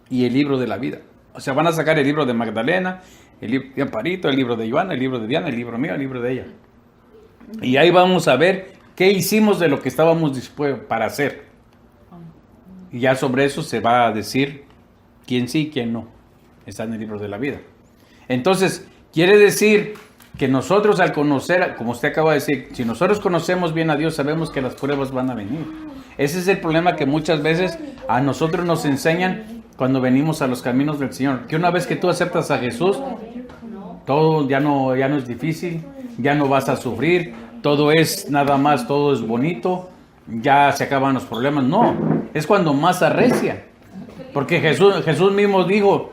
[SPEAKER 1] y el libro de la vida. O sea, van a sacar el libro de Magdalena, el libro de Amparito, el libro de Joana, el libro de Diana, el libro mío, el libro de ella. Y ahí vamos a ver qué hicimos de lo que estábamos dispuestos para hacer. Y ya sobre eso se va a decir quién sí y quién no. Está en el libro de la vida. Entonces, quiere decir que nosotros al conocer, como usted acaba de decir, si nosotros conocemos bien a Dios, sabemos que las pruebas van a venir. Ese es el problema que muchas veces a nosotros nos enseñan cuando venimos a los caminos del Señor. Que una vez que tú aceptas a Jesús, todo ya no es difícil, ya no vas a sufrir, todo es nada más, todo es bonito, ya se acaban los problemas. No, es cuando más arrecia. Porque Jesús mismo dijo,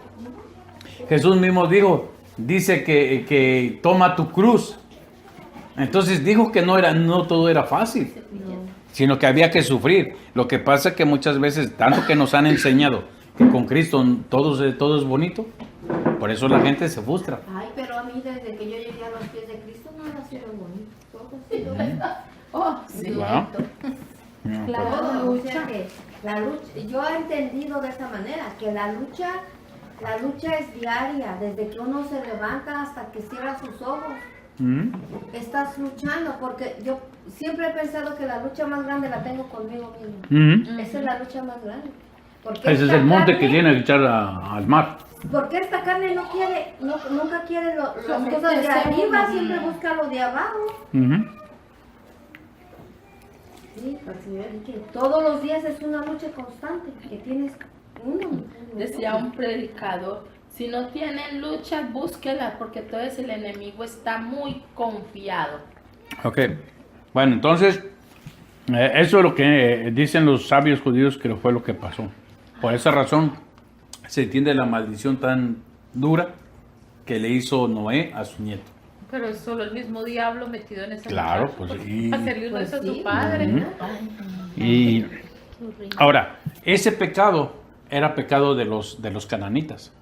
[SPEAKER 1] dice que toma tu cruz. Entonces dijo que no todo era fácil, sino que había que sufrir. Lo que pasa es que muchas veces, tanto que nos han enseñado que con Cristo todo es bonito, por eso la gente se frustra.
[SPEAKER 5] Ay, pero a mí desde que yo llegué a los pies de Cristo no ha sido bonito. Todo ha sido bonito.
[SPEAKER 2] Oh, sí.
[SPEAKER 1] Claro.
[SPEAKER 5] Todo, o sea que la lucha, yo he entendido de esa manera, que la lucha La lucha es diaria, desde que uno se levanta hasta que cierra sus ojos. Estás luchando, porque yo siempre he pensado que la lucha más grande la tengo conmigo mismo. Esa es la lucha más grande. Porque
[SPEAKER 1] Ese es
[SPEAKER 5] esta
[SPEAKER 1] el monte que
[SPEAKER 5] carne-
[SPEAKER 1] tiene que echar al mar.
[SPEAKER 5] Porque esta carne no quiere, nunca quiere las
[SPEAKER 2] Someterse
[SPEAKER 5] cosas de arriba,
[SPEAKER 2] uno.
[SPEAKER 5] siempre busca lo de abajo.
[SPEAKER 1] Ujú.
[SPEAKER 5] Sí, y que todos los días es una lucha constante que tienes uno.
[SPEAKER 2] Decía un predicador, si no tienen lucha, búsquela, porque entonces el enemigo está muy confiado.
[SPEAKER 1] Ok. Bueno, entonces, eso es lo que dicen los sabios judíos que fue lo que pasó. Por esa razón se entiende la maldición tan dura que le hizo Noé a su nieto.
[SPEAKER 3] Pero es solo el mismo diablo metido en ese
[SPEAKER 1] Claro,
[SPEAKER 3] muchacho,
[SPEAKER 1] pues,
[SPEAKER 3] por
[SPEAKER 1] y-
[SPEAKER 3] hacerle uno
[SPEAKER 5] Pues
[SPEAKER 3] eso a
[SPEAKER 5] sí.
[SPEAKER 3] su padre.
[SPEAKER 1] Ujú. Y ahora, ese pecado era pecado de los cananitas.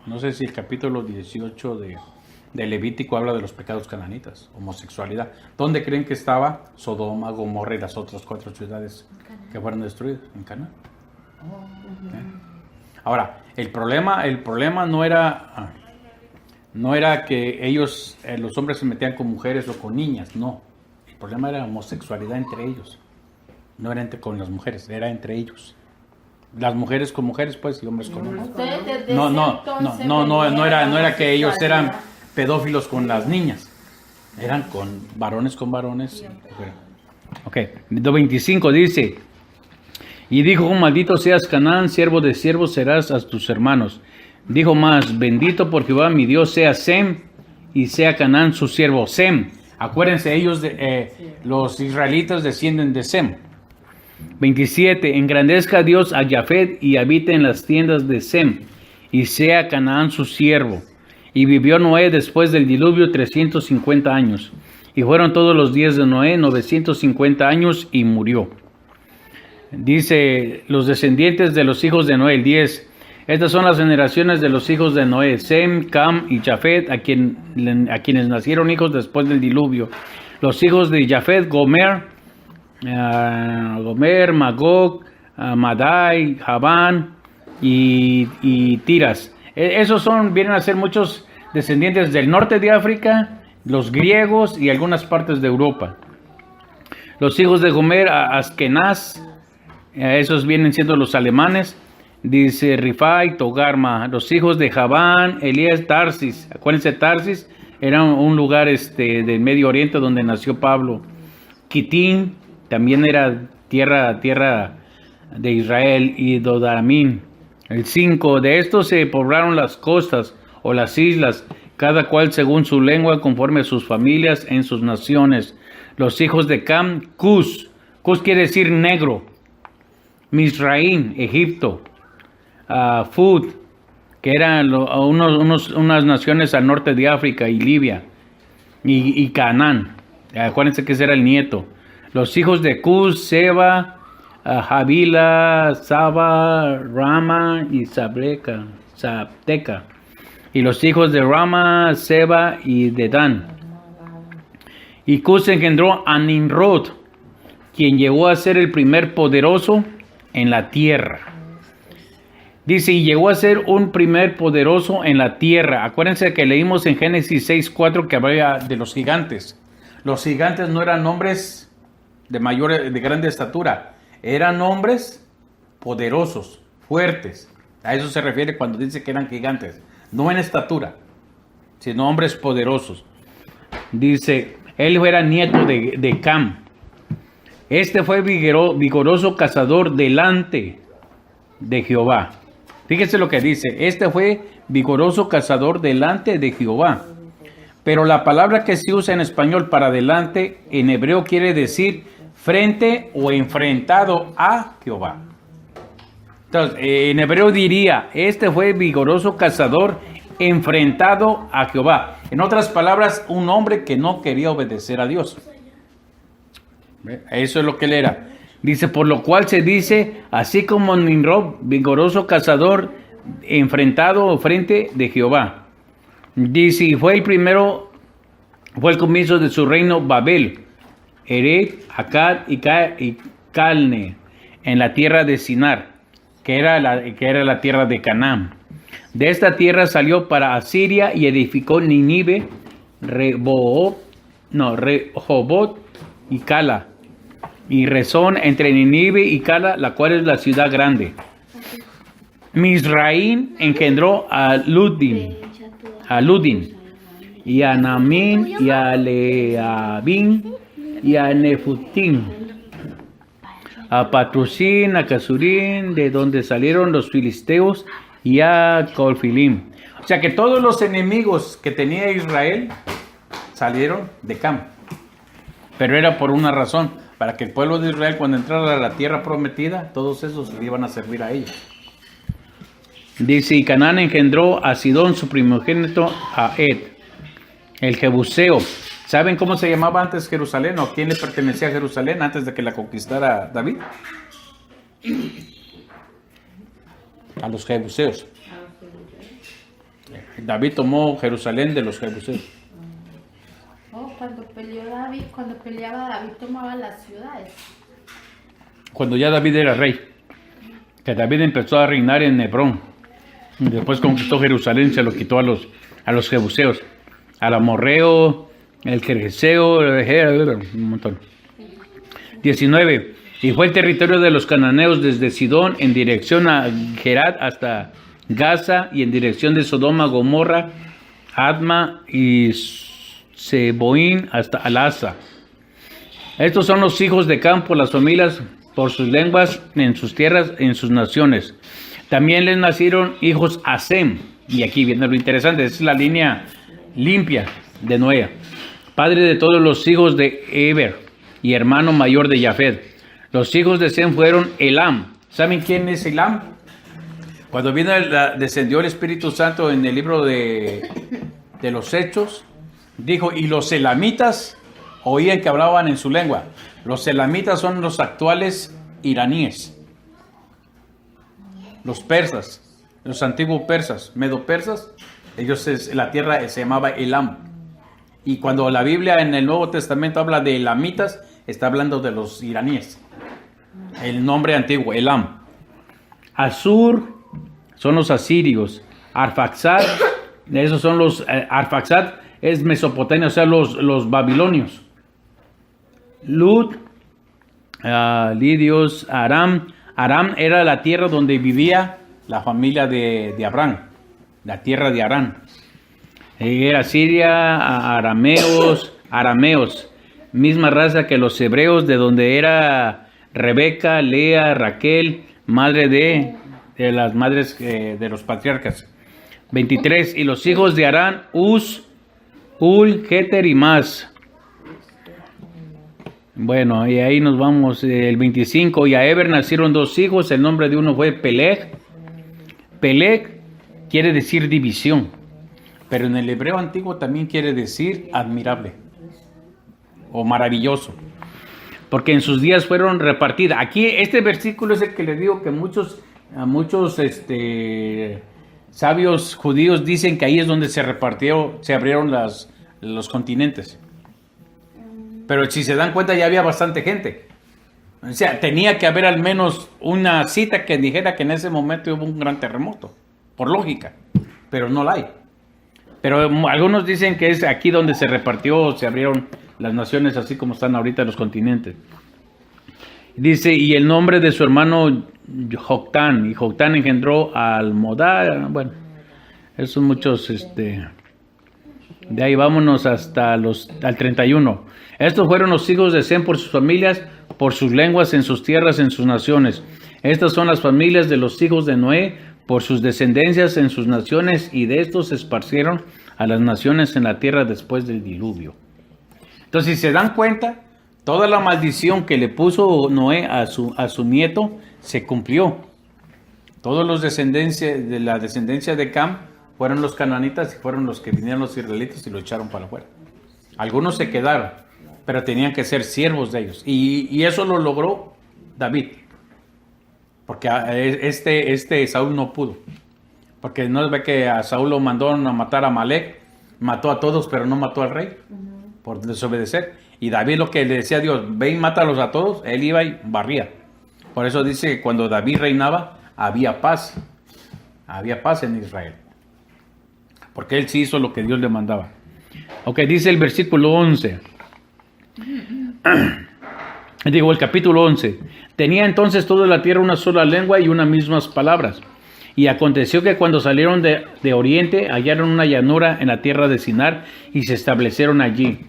[SPEAKER 1] No sé si el capítulo 18 de Levítico habla de los pecados cananitas, homosexualidad. ¿Dónde creen que estaba Sodoma, Gomorra y las otras 4 ciudades que fueron destruidas? En Canaán. Ahora, el problema no era que ellos, los hombres se metían con mujeres o con niñas, no. El problema era homosexualidad entre ellos. No era con las mujeres, era entre ellos. Las mujeres con mujeres, pues, y hombres con hombres.
[SPEAKER 2] Ustedes desde
[SPEAKER 1] No,
[SPEAKER 2] ese
[SPEAKER 1] no,
[SPEAKER 2] entonces
[SPEAKER 1] no
[SPEAKER 2] venían
[SPEAKER 1] era que ellos eran
[SPEAKER 2] homosexualidad.
[SPEAKER 1] pedófilos con las niñas. Eran con varones. Ok, 25 dice, y dijo, "Oh, maldito seas Canaán, siervo de siervos serás a tus hermanos. Dijo más, bendito por Jehová mi Dios sea Sem y sea Canaán su siervo. Sem, acuérdense, ellos, los israelitas descienden de Sem. 27, engrandezca Dios a Jafet y habite en las tiendas de Sem y sea Canaán su siervo. Y vivió Noé después del diluvio 350 años. Y fueron todos los días de Noé 950 años y murió. Dice los descendientes de los hijos de Noé, el 10. Estas son las generaciones de los hijos de Noé, Sem, Cam y Jafet, a quienes nacieron hijos después del diluvio. Los hijos de Jafet, Gomer, Magog, Madai, Javán y Tiras. Esos vienen a ser muchos descendientes del norte de África, los griegos y algunas partes de Europa. Los hijos de Gomer, Askenaz, esos vienen siendo los alemanes. Dice Rifai, Togarma. Los hijos de Javán, Elías, Tarsis. Acuérdense, Tarsis era un lugar del Medio Oriente donde nació Pablo. Kitín también era tierra de Israel, y Dodaramín. El 5, de estos se poblaron las costas o las islas, cada cual según su lengua, conforme a sus familias en sus naciones. Los hijos de Cam, Cus. Cus quiere decir negro. Misraín, Egipto. Fud, que eran unas naciones al norte de África, y Libia. Y Canaán. Acuérdense que ese era el nieto. Los hijos de Cus, Seba, Javila, Saba, Rama y Sabteca. Y los hijos de Rama, Seba y Dedán. Y Cus engendró a Nimrod, quien llegó a ser el primer poderoso en la tierra. Dice, y llegó a ser un primer poderoso en la tierra. Acuérdense que leímos en Génesis 6:4 que hablaba de los gigantes. Los gigantes no eran hombres de grande estatura, eran hombres poderosos, fuertes. A eso se refiere cuando dice que eran gigantes, no en estatura, sino hombres poderosos. Dice, él era nieto de Cam. Este fue vigoroso cazador delante de Jehová. Fíjense lo que dice, este fue vigoroso cazador delante de Jehová. Pero la palabra que se usa en español para delante, en hebreo quiere decir frente o enfrentado a Jehová. Entonces, en hebreo diría, este fue vigoroso cazador enfrentado a Jehová. En otras palabras, un hombre que no quería obedecer a Dios. Eso es lo que él era. Dice, por lo cual se dice, así como Nimrod, vigoroso cazador, enfrentado frente de Jehová. Dice, y fue el comienzo de su reino Babel, Eret, Akkad y Calne, en la tierra de Sinar, que era la tierra de Canaán. De esta tierra salió para Asiria y edificó Nínive, Rehobot y Cala, y Rezón entre Nínive y Cala, la cual es la ciudad grande. Misraín engendró a Ludin, y a Namín, y a Leabín, y a Nefutín, a Patrusín, a Casurín, de donde salieron los filisteos, y a Colfilim. O sea que todos los enemigos que tenía Israel salieron de Cam. Pero era por una razón, para que el pueblo de Israel cuando entrara a la tierra prometida, todos esos le iban a servir a ellos. Dice, y Canaán engendró a Sidón, su primogénito, a Ed, el Jebuseo. ¿Saben cómo se llamaba antes Jerusalén o a quién le pertenecía Jerusalén antes de que la conquistara David? A los Jebuseos. David tomó Jerusalén de los Jebuseos.
[SPEAKER 2] Oh, cuando peleaba David tomaba las ciudades.
[SPEAKER 1] Cuando ya David era rey, que David empezó a reinar en Hebrón, y después conquistó Jerusalén, se lo quitó a los Jebuseos, al amorreo, el Jerjeseo, un montón. 19. Y fue el territorio de los cananeos desde Sidón en dirección a Gerat hasta Gaza, y en dirección de Sodoma, Gomorra, Adma y Seboín hasta Alasa. Estos son los hijos de Cam por las familias, por sus lenguas, en sus tierras, en sus naciones. También les nacieron hijos a Sem, y aquí viene lo interesante, esa es la línea limpia de Noé, padre de todos los hijos de Eber y hermano mayor de Jafet. Los hijos de Sem fueron Elam. ¿Saben quién es Elam? Cuando descendió el Espíritu Santo en el libro de los Hechos, dijo, y los elamitas oían que hablaban en su lengua. Los elamitas son los actuales iraníes. Los persas, los antiguos persas, medo-persas, la tierra se llamaba Elam. Y cuando la Biblia en el Nuevo Testamento habla de elamitas, está hablando de los iraníes. El nombre antiguo, Elam. Asur son los asirios. Arfaxad, esos son los, Arfaxad es Mesopotamia, o sea, los babilonios. Lud, Lidios, Aram. Aram era la tierra donde vivía la familia de Abraham, la tierra de Aram. Era Siria, arameos, misma raza que los hebreos, de donde era Rebeca, Lea, Raquel, madre de las madres de los patriarcas. 23. Y los hijos de Arán, Uz, Ul, Geter y más. Bueno, y ahí nos vamos, el 25. Y a Eber nacieron dos hijos, el nombre de uno fue Peleg. Peleg quiere decir división, pero en el hebreo antiguo también quiere decir admirable o maravilloso, porque en sus días fueron repartidas. Aquí este versículo es el que les digo que muchos sabios judíos dicen que ahí es donde se abrieron los continentes. Pero si se dan cuenta ya había bastante gente. O sea, tenía que haber al menos una cita que dijera que en ese momento hubo un gran terremoto, por lógica, pero no la hay. Pero algunos dicen que es aquí donde se abrieron las naciones así como están ahorita los continentes. Dice, y el nombre de su hermano Joctán, y Joctán engendró al Modá. Bueno, esos son muchos, de ahí vámonos hasta al 31. Estos fueron los hijos de Sem por sus familias, por sus lenguas, en sus tierras, en sus naciones. Estas son las familias de los hijos de Noé, por sus descendencias en sus naciones, y de estos se esparcieron a las naciones en la tierra después del diluvio. Entonces, si se dan cuenta, toda la maldición que le puso Noé a su nieto se cumplió. Todos los de la descendencia de Cam fueron los cananitas y fueron los que vinieron los israelitas y lo echaron para afuera. Algunos se quedaron, pero tenían que ser siervos de ellos. Y eso lo logró David. Porque Saúl no pudo. Porque no ve que a Saúl lo mandó a matar a Amalek, mató a todos, pero no mató al rey por desobedecer. Y David lo que le decía a Dios, ve y mátalos a todos, él iba y barría. Por eso dice que cuando David reinaba, había paz. Había paz en Israel. Porque él sí hizo lo que Dios le mandaba. Ok, dice el versículo 11. Digo, el capítulo 11. Tenía entonces toda la tierra una sola lengua y unas mismas palabras. Y aconteció que cuando salieron de oriente, hallaron una llanura en la tierra de Sinar y se establecieron allí.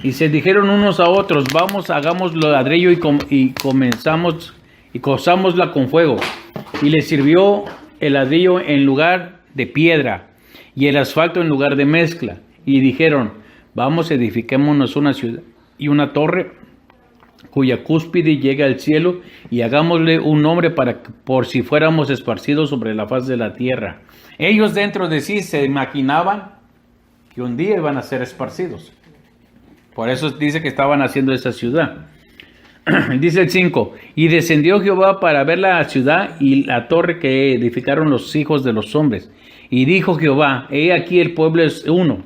[SPEAKER 1] Y se dijeron unos a otros, vamos, hagámoslo ladrillo y cozámosla con fuego. Y les sirvió el ladrillo en lugar de piedra y el asfalto en lugar de mezcla. Y dijeron, vamos, edifiquémonos una ciudad y una torre cuya cúspide llegue al cielo, y hagámosle un nombre por si fuéramos esparcidos sobre la faz de la tierra. Ellos dentro de sí se imaginaban que un día iban a ser esparcidos. Por eso dice que estaban haciendo esa ciudad. Dice el 5, y descendió Jehová para ver la ciudad y la torre que edificaron los hijos de los hombres. Y dijo Jehová, he aquí el pueblo es uno,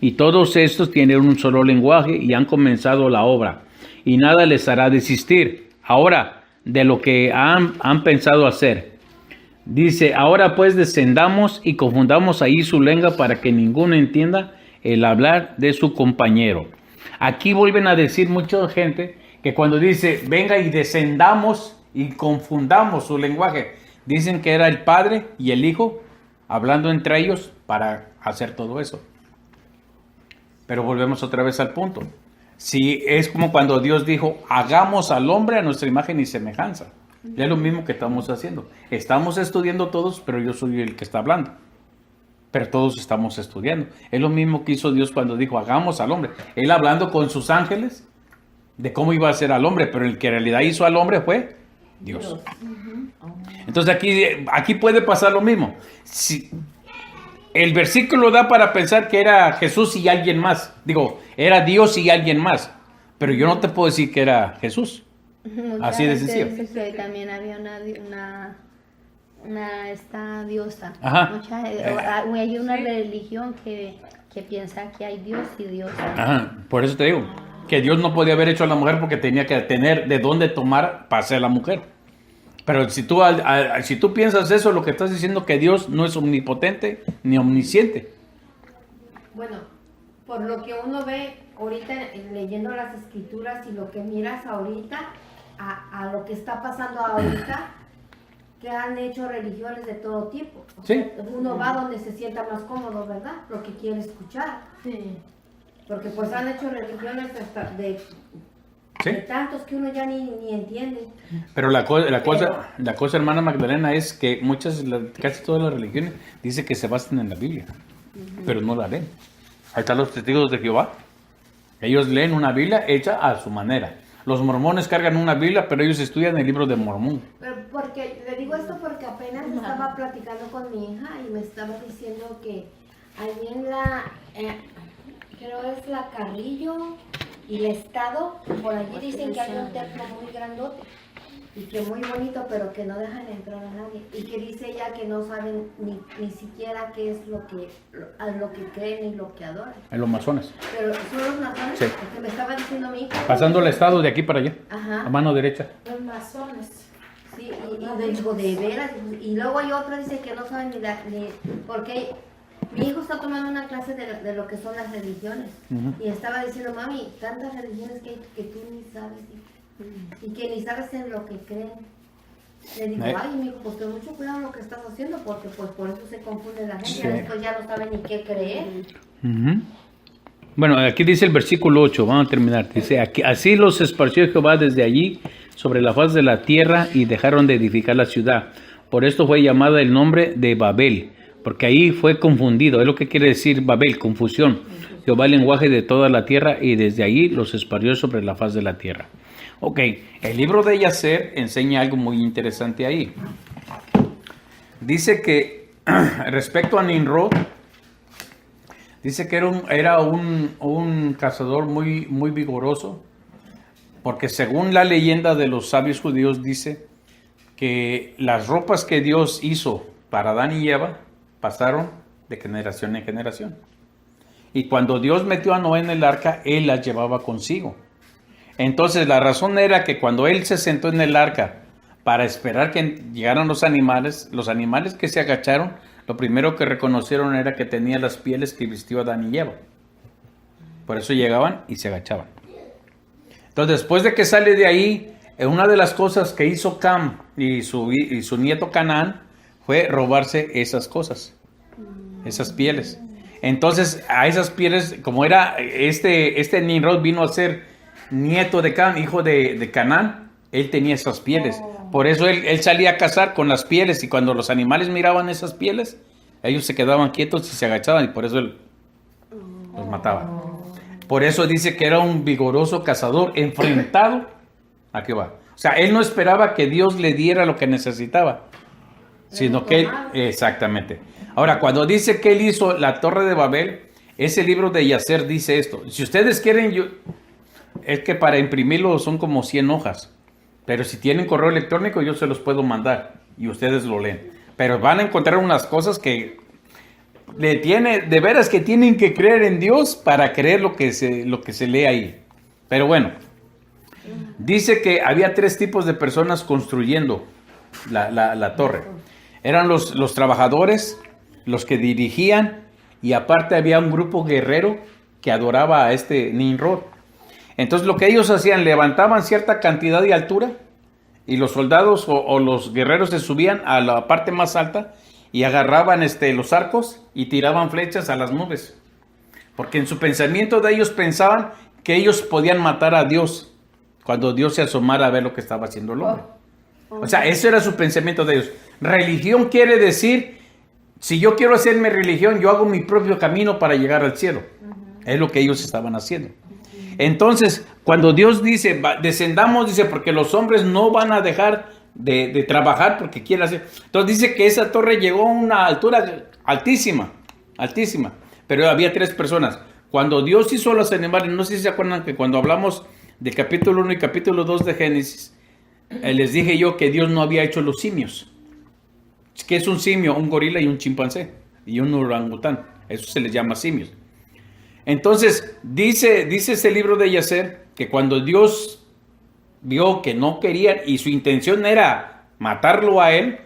[SPEAKER 1] y todos estos tienen un solo lenguaje y han comenzado la obra. Y nada les hará desistir ahora de lo que han pensado hacer. Dice, ahora pues descendamos y confundamos ahí su lengua para que ninguno entienda el hablar de su compañero. Aquí vuelven a decir mucha gente que cuando dice, venga y descendamos y confundamos su lenguaje, dicen que era el Padre y el Hijo hablando entre ellos para hacer todo eso. Pero volvemos otra vez al punto. Si es como cuando Dios dijo, hagamos al hombre a nuestra imagen y semejanza. Es lo mismo que estamos haciendo. Estamos estudiando todos, pero yo soy el que está hablando. Pero todos estamos estudiando. Es lo mismo que hizo Dios cuando dijo, hagamos al hombre. Él hablando con sus ángeles de cómo iba a ser al hombre, pero el que en realidad hizo al hombre fue Dios. Entonces aquí puede pasar lo mismo. Si el versículo da para pensar que era Jesús y alguien más. Digo, era Dios y alguien más. Pero yo no te puedo decir que era Jesús. Así de sencillo.
[SPEAKER 6] Dice que también había esta diosa.
[SPEAKER 1] Ajá.
[SPEAKER 6] Hay una religión que piensa que hay Dios y diosa.
[SPEAKER 1] Ajá. Por eso te digo que Dios no podía haber hecho a la mujer porque tenía que tener de dónde tomar para ser la mujer. Pero si tú piensas eso, lo que estás diciendo que Dios no es omnipotente ni omnisciente.
[SPEAKER 5] Bueno, por lo que uno ve ahorita leyendo las escrituras y lo que miras ahorita, a lo que está pasando ahorita, que han hecho religiones de todo tipo. O
[SPEAKER 1] Sí.
[SPEAKER 5] sea, uno va donde se sienta más cómodo, ¿verdad? Lo que quiere escuchar.
[SPEAKER 2] Sí.
[SPEAKER 5] Porque pues han hecho religiones hasta de
[SPEAKER 1] Sí.
[SPEAKER 5] tantos que uno ya ni entiende.
[SPEAKER 1] Pero la cosa, hermana Magdalena, es que casi todas las religiones dicen que se basan en la Biblia, pero no la leen. Ahí están los testigos de Jehová. Ellos leen una Biblia hecha a su manera. Los mormones cargan una Biblia, pero ellos estudian el libro de Mormón.
[SPEAKER 5] Pero porque le digo esto porque apenas estaba platicando con mi hija y me estaba diciendo que allí en creo es la Carrillo y el Estado, por allí dicen que hay un templo muy grandote y que muy bonito, pero que no dejan entrar a nadie, y que dice ella que no saben ni siquiera qué es lo que creen y lo que adoran.
[SPEAKER 1] En los masones.
[SPEAKER 5] Pero son los masones,
[SPEAKER 1] Sí.
[SPEAKER 5] que me estaba diciendo mi hija.
[SPEAKER 1] Pasando el estado de aquí para allá,
[SPEAKER 5] Ajá.
[SPEAKER 1] a mano derecha.
[SPEAKER 2] Los masones.
[SPEAKER 5] Sí, y digo, de veras, y luego hay otra dice que no saben ni porque mi hijo está tomando una clase de lo que son las religiones. Y estaba diciendo, mami, tantas religiones que hay que tú ni sabes y que ni sabes en lo que creen. Le digo, ay, mi hijo, pues ten mucho cuidado en lo que estás haciendo, porque pues por eso se confunde la gente,
[SPEAKER 1] Sí.
[SPEAKER 5] después ya no saben ni qué creer.
[SPEAKER 1] Bueno, aquí dice el versículo 8, vamos a terminar. Dice, así los esparció Jehová desde allí sobre la faz de la tierra y dejaron de edificar la ciudad. Por esto fue llamada el nombre de Babel, porque ahí fue confundido. Es lo que quiere decir Babel, confusión. Jehová el lenguaje de toda la tierra y desde allí los esparció sobre la faz de la tierra. Ok, el libro de Yacer enseña algo muy interesante ahí. Dice que respecto a Nimrod, dice que era un cazador muy, muy vigoroso, porque según la leyenda de los sabios judíos dice que las ropas que Dios hizo para Adán y Eva pasaron de generación en generación. Y cuando Dios metió a Noé en el arca, él las llevaba consigo. Entonces la razón era que cuando él se sentó en el arca para esperar que llegaran los animales que se agacharon, lo primero que reconocieron era que tenía las pieles que vistió Adán y Eva. Por eso llegaban y se agachaban. Entonces, después de que sale de ahí, una de las cosas que hizo Cam y su nieto Canaán fue robarse esas cosas, esas pieles. Entonces, a esas pieles, como era este Nimrod vino a ser nieto de Cam, hijo de Canaán, él tenía esas pieles. Por eso él salía a cazar con las pieles, y cuando los animales miraban esas pieles, ellos se quedaban quietos y se agachaban, y por eso él los mataba. Por eso dice que era un vigoroso cazador enfrentado a Jehová. O sea, él no esperaba que Dios le diera lo que necesitaba, sino que él, exactamente. Ahora, cuando dice que él hizo la Torre de Babel, ese libro de Yacer dice esto. Si ustedes quieren, es que para imprimirlo son como 100 hojas. Pero si tienen correo electrónico, yo se los puedo mandar y ustedes lo leen. Pero van a encontrar unas cosas que de veras que tienen que creer en Dios para creer lo que se lee ahí. Pero bueno, dice que había 3 tipos de personas construyendo la torre. Eran los trabajadores, los que dirigían, y aparte había un grupo guerrero que adoraba a este Nimrod. Entonces lo que ellos hacían, levantaban cierta cantidad de altura, y los soldados o los guerreros se subían a la parte más alta y agarraban los arcos y tiraban flechas a las nubes. Porque en su pensamiento de ellos pensaban que ellos podían matar a Dios cuando Dios se asomara a ver lo que estaba haciendo el hombre. O sea, eso era su pensamiento de ellos. Religión quiere decir, si yo quiero hacerme religión, yo hago mi propio camino para llegar al cielo. Es lo que ellos estaban haciendo. Entonces, cuando Dios dice, descendamos, dice, porque los hombres no van a dejar de trabajar porque quieren hacer. Entonces dice que esa torre llegó a una altura altísima, altísima. Pero había 3 personas. Cuando Dios hizo los animales, no sé si se acuerdan que cuando hablamos del capítulo 1 y capítulo 2 de Génesis, les dije yo que Dios no había hecho los simios. ¿Qué es un simio? Un gorila y un chimpancé y un orangután. Eso se les llama simios. Entonces, dice ese libro de Yacer que cuando Dios vio que no querían y su intención era matarlo a él,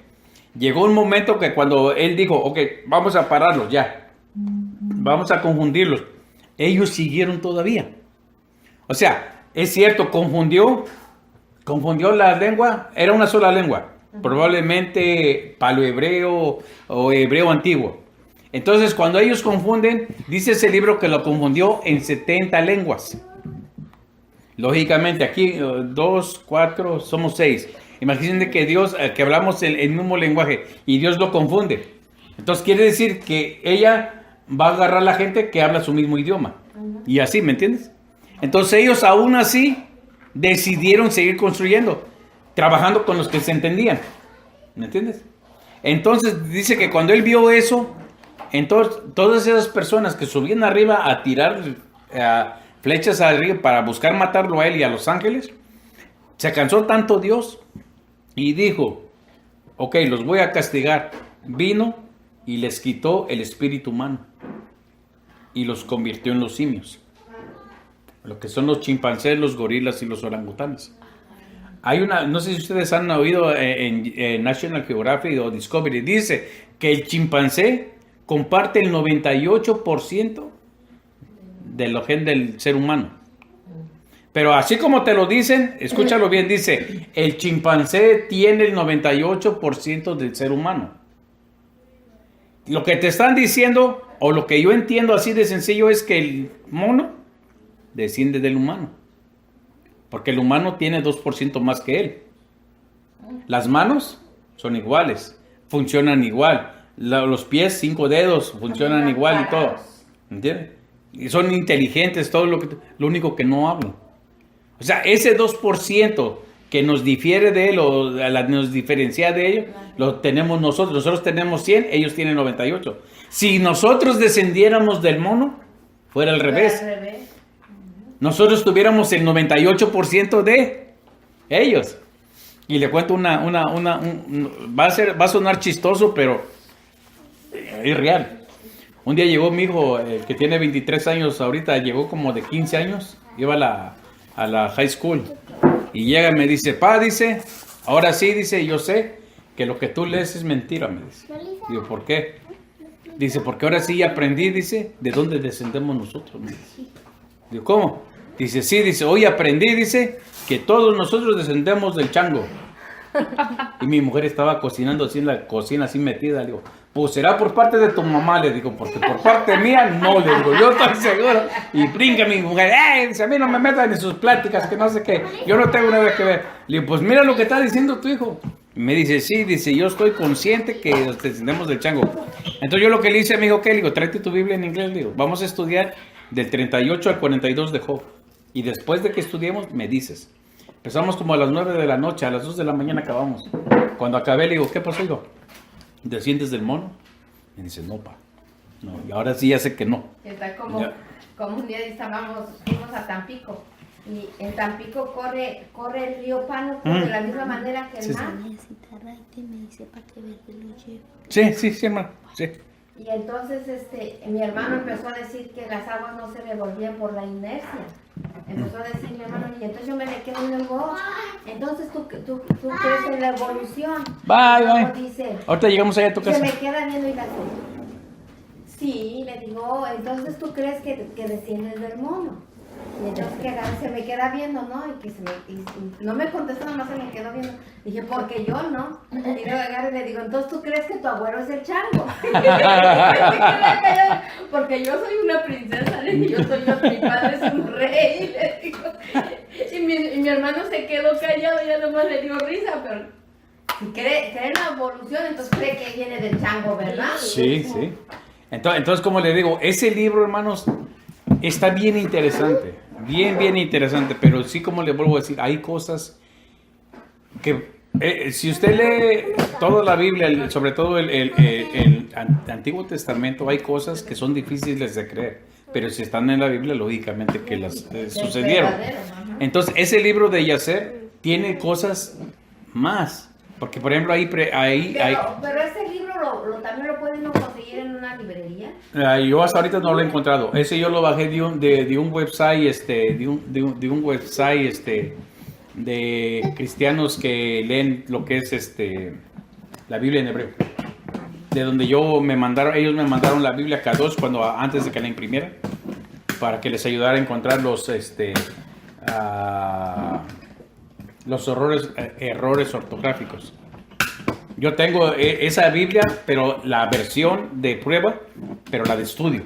[SPEAKER 1] llegó un momento que cuando él dijo, ok, vamos a pararlos ya, vamos a confundirlos, ellos siguieron todavía. O sea, es cierto, confundió la lengua, era una sola lengua, probablemente paleohebreo o hebreo antiguo. Entonces, cuando ellos confunden, dice ese libro que lo confundió en 70 lenguas. Lógicamente, aquí 2, 4, somos 6. Imagínense que Dios, que hablamos el mismo lenguaje y Dios lo confunde. Entonces, quiere decir que ella va a agarrar a la gente que habla su mismo idioma. Y así, ¿me entiendes? Entonces, ellos aún así decidieron seguir construyendo, trabajando con los que se entendían. ¿Me entiendes? Entonces, dice que cuando él vio eso, entonces todas esas personas que subían arriba a tirar flechas arriba para buscar matarlo a él y a los ángeles, se cansó tanto Dios y dijo, ok, los voy a castigar. Vino y les quitó el espíritu humano y los convirtió en los simios, lo que son los chimpancés, los gorilas y los orangutanes. Hay no sé si ustedes han oído en National Geographic o Discovery, dice que el chimpancé comparte el 98% de los genes del ser humano. Pero así como te lo dicen, escúchalo bien, dice, el chimpancé tiene el 98% del ser humano. Lo que te están diciendo, o lo que yo entiendo así de sencillo, es que el mono desciende del humano. Porque el humano tiene 2% más que él. Las manos son iguales, funcionan igual. Los pies, 5 dedos, funcionan igual y todo. ¿Entiendes? Y son inteligentes, todo lo único que no hablan. O sea, ese 2% que nos difiere de él o nos diferencia de ellos, lo tenemos nosotros. Nosotros tenemos 100, ellos tienen 98. Si nosotros descendiéramos del mono, fuera al revés. Nosotros tuviéramos el 98% de ellos. Y le cuento va a sonar chistoso, pero es real. Un día llegó mi hijo, que tiene 23 años ahorita, llegó como de 15 años, iba a la high school, y llega y me dice, pa, dice, ahora sí, dice, yo sé que lo que tú lees es mentira, me dice. Digo, ¿por qué? Dice, porque ahora sí aprendí, dice, de dónde descendemos nosotros. Me dice. Digo, ¿cómo? Dice, sí, dice, hoy aprendí, dice, que todos nosotros descendemos del chango. Y mi mujer estaba cocinando así en la cocina, así metida. Le digo, pues será por parte de tu mamá, le digo, porque por parte mía no, le digo, yo estoy seguro. Y brinca mi mujer, dice, a mí no me metan en sus pláticas, que no sé qué, yo no tengo nada que ver. Le digo, pues mira lo que está diciendo tu hijo. Y me dice, sí, dice, yo estoy consciente que descendemos del chango. Entonces yo lo que le hice a mi hijo, ¿qué? Le digo, tráete tu Biblia en inglés, le digo, vamos a estudiar del 38 al 42 de Job. Y después de que estudiemos, me dices. Empezamos como a las 9 de la noche, a las 2 de la mañana acabamos. Cuando acabé le digo, ¿qué pasó, hijo? ¿Desciendes del mono? Me dice, no, pa. No, y ahora sí ya sé que no.
[SPEAKER 5] Está como,
[SPEAKER 1] Ya.
[SPEAKER 5] como un día fuimos a Tampico. Y en Tampico corre el río Pánuco de la misma manera que el
[SPEAKER 1] Sí, sí.
[SPEAKER 5] mar.
[SPEAKER 6] Necesita raite, me dice para que verde lo lleve.
[SPEAKER 1] Sí, hermano, sí.
[SPEAKER 5] Y entonces mi hermano empezó a decir que las aguas no se revolvían por la inercia. Empezó a decir mi hermano, y entonces yo me le quedo en el go. Entonces tú crees en la evolución.
[SPEAKER 1] Bye,
[SPEAKER 5] Y luego
[SPEAKER 1] bye.
[SPEAKER 5] dice,
[SPEAKER 1] Ahorita llegamos allá a tu
[SPEAKER 5] se
[SPEAKER 1] casa.
[SPEAKER 5] me queda viendo y la sí, le digo, entonces tú crees que desciendes del mono. Y entonces se me queda viendo, ¿no? Y no me contestó, nomás se me quedó viendo. Dije, porque yo no. Y luego agarro y le digo, entonces tú crees que tu abuelo es el chango. Porque yo soy una princesa, le digo, mi padre es un rey, le digo. Y mi hermano se quedó callado, ya nomás le dio risa, pero si cree en la evolución, entonces cree que viene del chango, ¿verdad?
[SPEAKER 1] Sí. Entonces, como le digo, ese libro, hermanos, está bien interesante. Bien interesante. Pero sí, como le vuelvo a decir, hay cosas que... si usted lee toda la Biblia, sobre todo el Antiguo Testamento, hay cosas que son difíciles de creer. Pero si están en la Biblia, lógicamente que las sucedieron. Entonces, ese libro de Yacer tiene cosas más. Porque, por ejemplo,
[SPEAKER 5] Pero ese libro también lo pueden conseguir en una librería.
[SPEAKER 1] Yo hasta ahorita no lo he encontrado. Ese yo lo bajé de un website, de un website, de cristianos que leen lo que es, la Biblia en hebreo. De donde ellos me mandaron la Biblia Kadosh antes de que la imprimieran, para que les ayudara a encontrar los errores ortográficos. Yo tengo esa Biblia, pero la versión de prueba, pero la de estudio.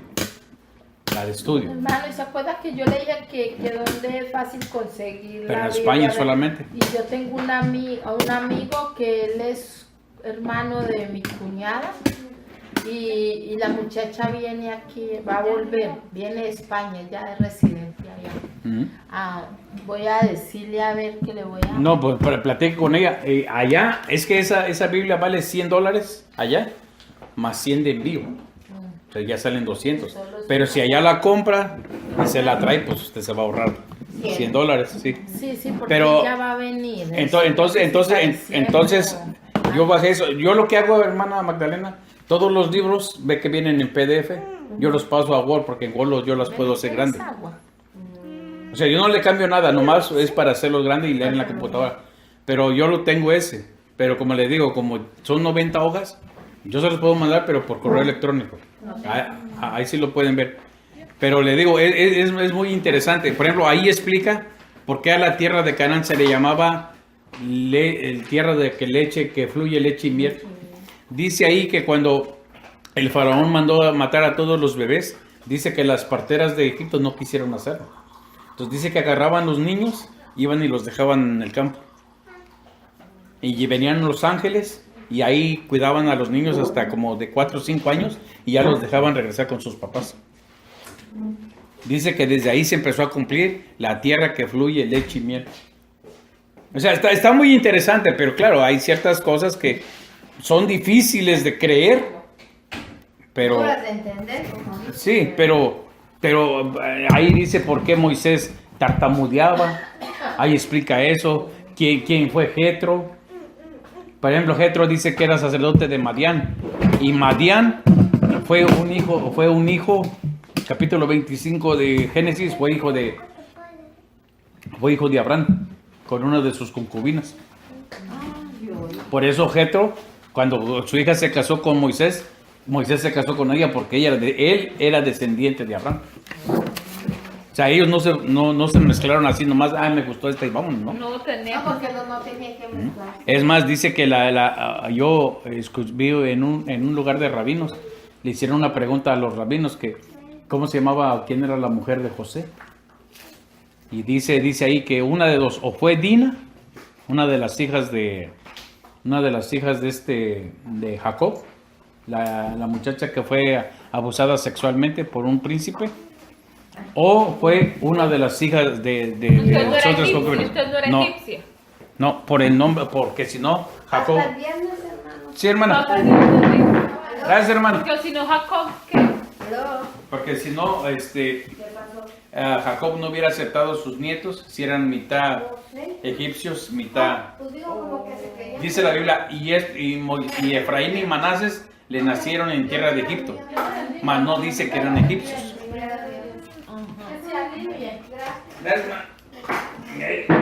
[SPEAKER 2] Hermano, ¿y se acuerda que yo leía que donde es fácil conseguir
[SPEAKER 1] Pero
[SPEAKER 2] la
[SPEAKER 1] en España
[SPEAKER 2] Biblia?
[SPEAKER 1] solamente.
[SPEAKER 2] Y yo tengo un amigo que él es hermano de mi cuñada y la muchacha viene aquí, va a volver, viene de España, ya es residente allá. Voy a decirle a ver qué le voy a...
[SPEAKER 1] No, pues platique con ella. Allá, es que esa Biblia vale $100 allá, más 100 de envío. O sea, ya salen 200. Pero si allá la compra y se la trae, pues usted se va a ahorrar $100, sí.
[SPEAKER 2] Sí, porque
[SPEAKER 1] Pero,
[SPEAKER 2] ella va a venir.
[SPEAKER 1] Entonces, yo bajé eso. Yo lo que hago, hermana Magdalena, todos los libros, ve que vienen en PDF, yo los paso a Word, porque en Word yo las puedo hacer grandes. O sea, yo no le cambio nada, nomás es para hacerlos grandes y leer en la computadora. Pero yo lo tengo ese. Pero como le digo, como son 90 hojas, yo se los puedo mandar, pero por correo electrónico. Ahí sí lo pueden ver. Pero le digo, es muy interesante. Por ejemplo, ahí explica por qué a la tierra de Canaán se le llamaba tierra de que fluye leche y miel. Dice ahí que cuando el faraón mandó a matar a todos los bebés, dice que las parteras de Egipto no quisieron hacerlo. Entonces dice que agarraban los niños, iban y los dejaban en el campo. Y venían los ángeles y ahí cuidaban a los niños hasta como de 4 o 5 años y ya los dejaban regresar con sus papás. Dice que desde ahí se empezó a cumplir la tierra que fluye leche y miel. O sea, está muy interesante, pero claro, hay ciertas cosas que son difíciles de creer, pero...
[SPEAKER 5] Duras de entender, como dice.
[SPEAKER 1] Sí, pero ahí dice por qué Moisés tartamudeaba. Ahí explica eso. ¿Quién fue Jetro? Por ejemplo, Jetro dice que era sacerdote de Madián. Y Madián fue un hijo, capítulo 25 de Génesis, fue hijo de Abraham con una de sus concubinas. Por eso Jetro, cuando su hija se casó con Moisés, Moisés se casó con ella porque él era descendiente de Abraham. O sea, ellos no se mezclaron así nomás, me gustó esta y vámonos, ¿no?
[SPEAKER 3] No
[SPEAKER 2] No,
[SPEAKER 3] tenemos.
[SPEAKER 2] porque no tenía que mezclar.
[SPEAKER 1] Es más, dice que yo vi en un lugar de rabinos, le hicieron una pregunta a los rabinos que ¿cómo se llamaba? ¿Quién era la mujer de José? Y dice ahí que una de dos, o fue Dina, una de las hijas de Jacob, la muchacha que fue abusada sexualmente por un príncipe, o fue una de las hijas de
[SPEAKER 3] Usted no era
[SPEAKER 1] otros
[SPEAKER 3] egipcia.
[SPEAKER 1] concubines.
[SPEAKER 3] Usted no era
[SPEAKER 1] No,
[SPEAKER 3] egipcia.
[SPEAKER 1] no, por el nombre, porque si no, Jacob.
[SPEAKER 2] Hasta el viernes, hermano.
[SPEAKER 1] Sí, hermana.
[SPEAKER 3] Papá, Dios te bendiga.
[SPEAKER 1] Gracias, hermano.
[SPEAKER 3] Porque si no, Jacob, ¿qué?
[SPEAKER 2] Aló,
[SPEAKER 1] Porque si no,
[SPEAKER 2] ¿qué pasó?
[SPEAKER 1] Jacob no hubiera aceptado sus nietos, si eran mitad
[SPEAKER 2] No sé.
[SPEAKER 1] egipcios, mitad.
[SPEAKER 2] Pues digo como que se creía.
[SPEAKER 1] Dice la Biblia, y Efraín y Manases le nacieron en tierra de Egipto, mas no dice que eran egipcios.
[SPEAKER 2] Que sea libre. Gracias.
[SPEAKER 1] Gracias, hermano.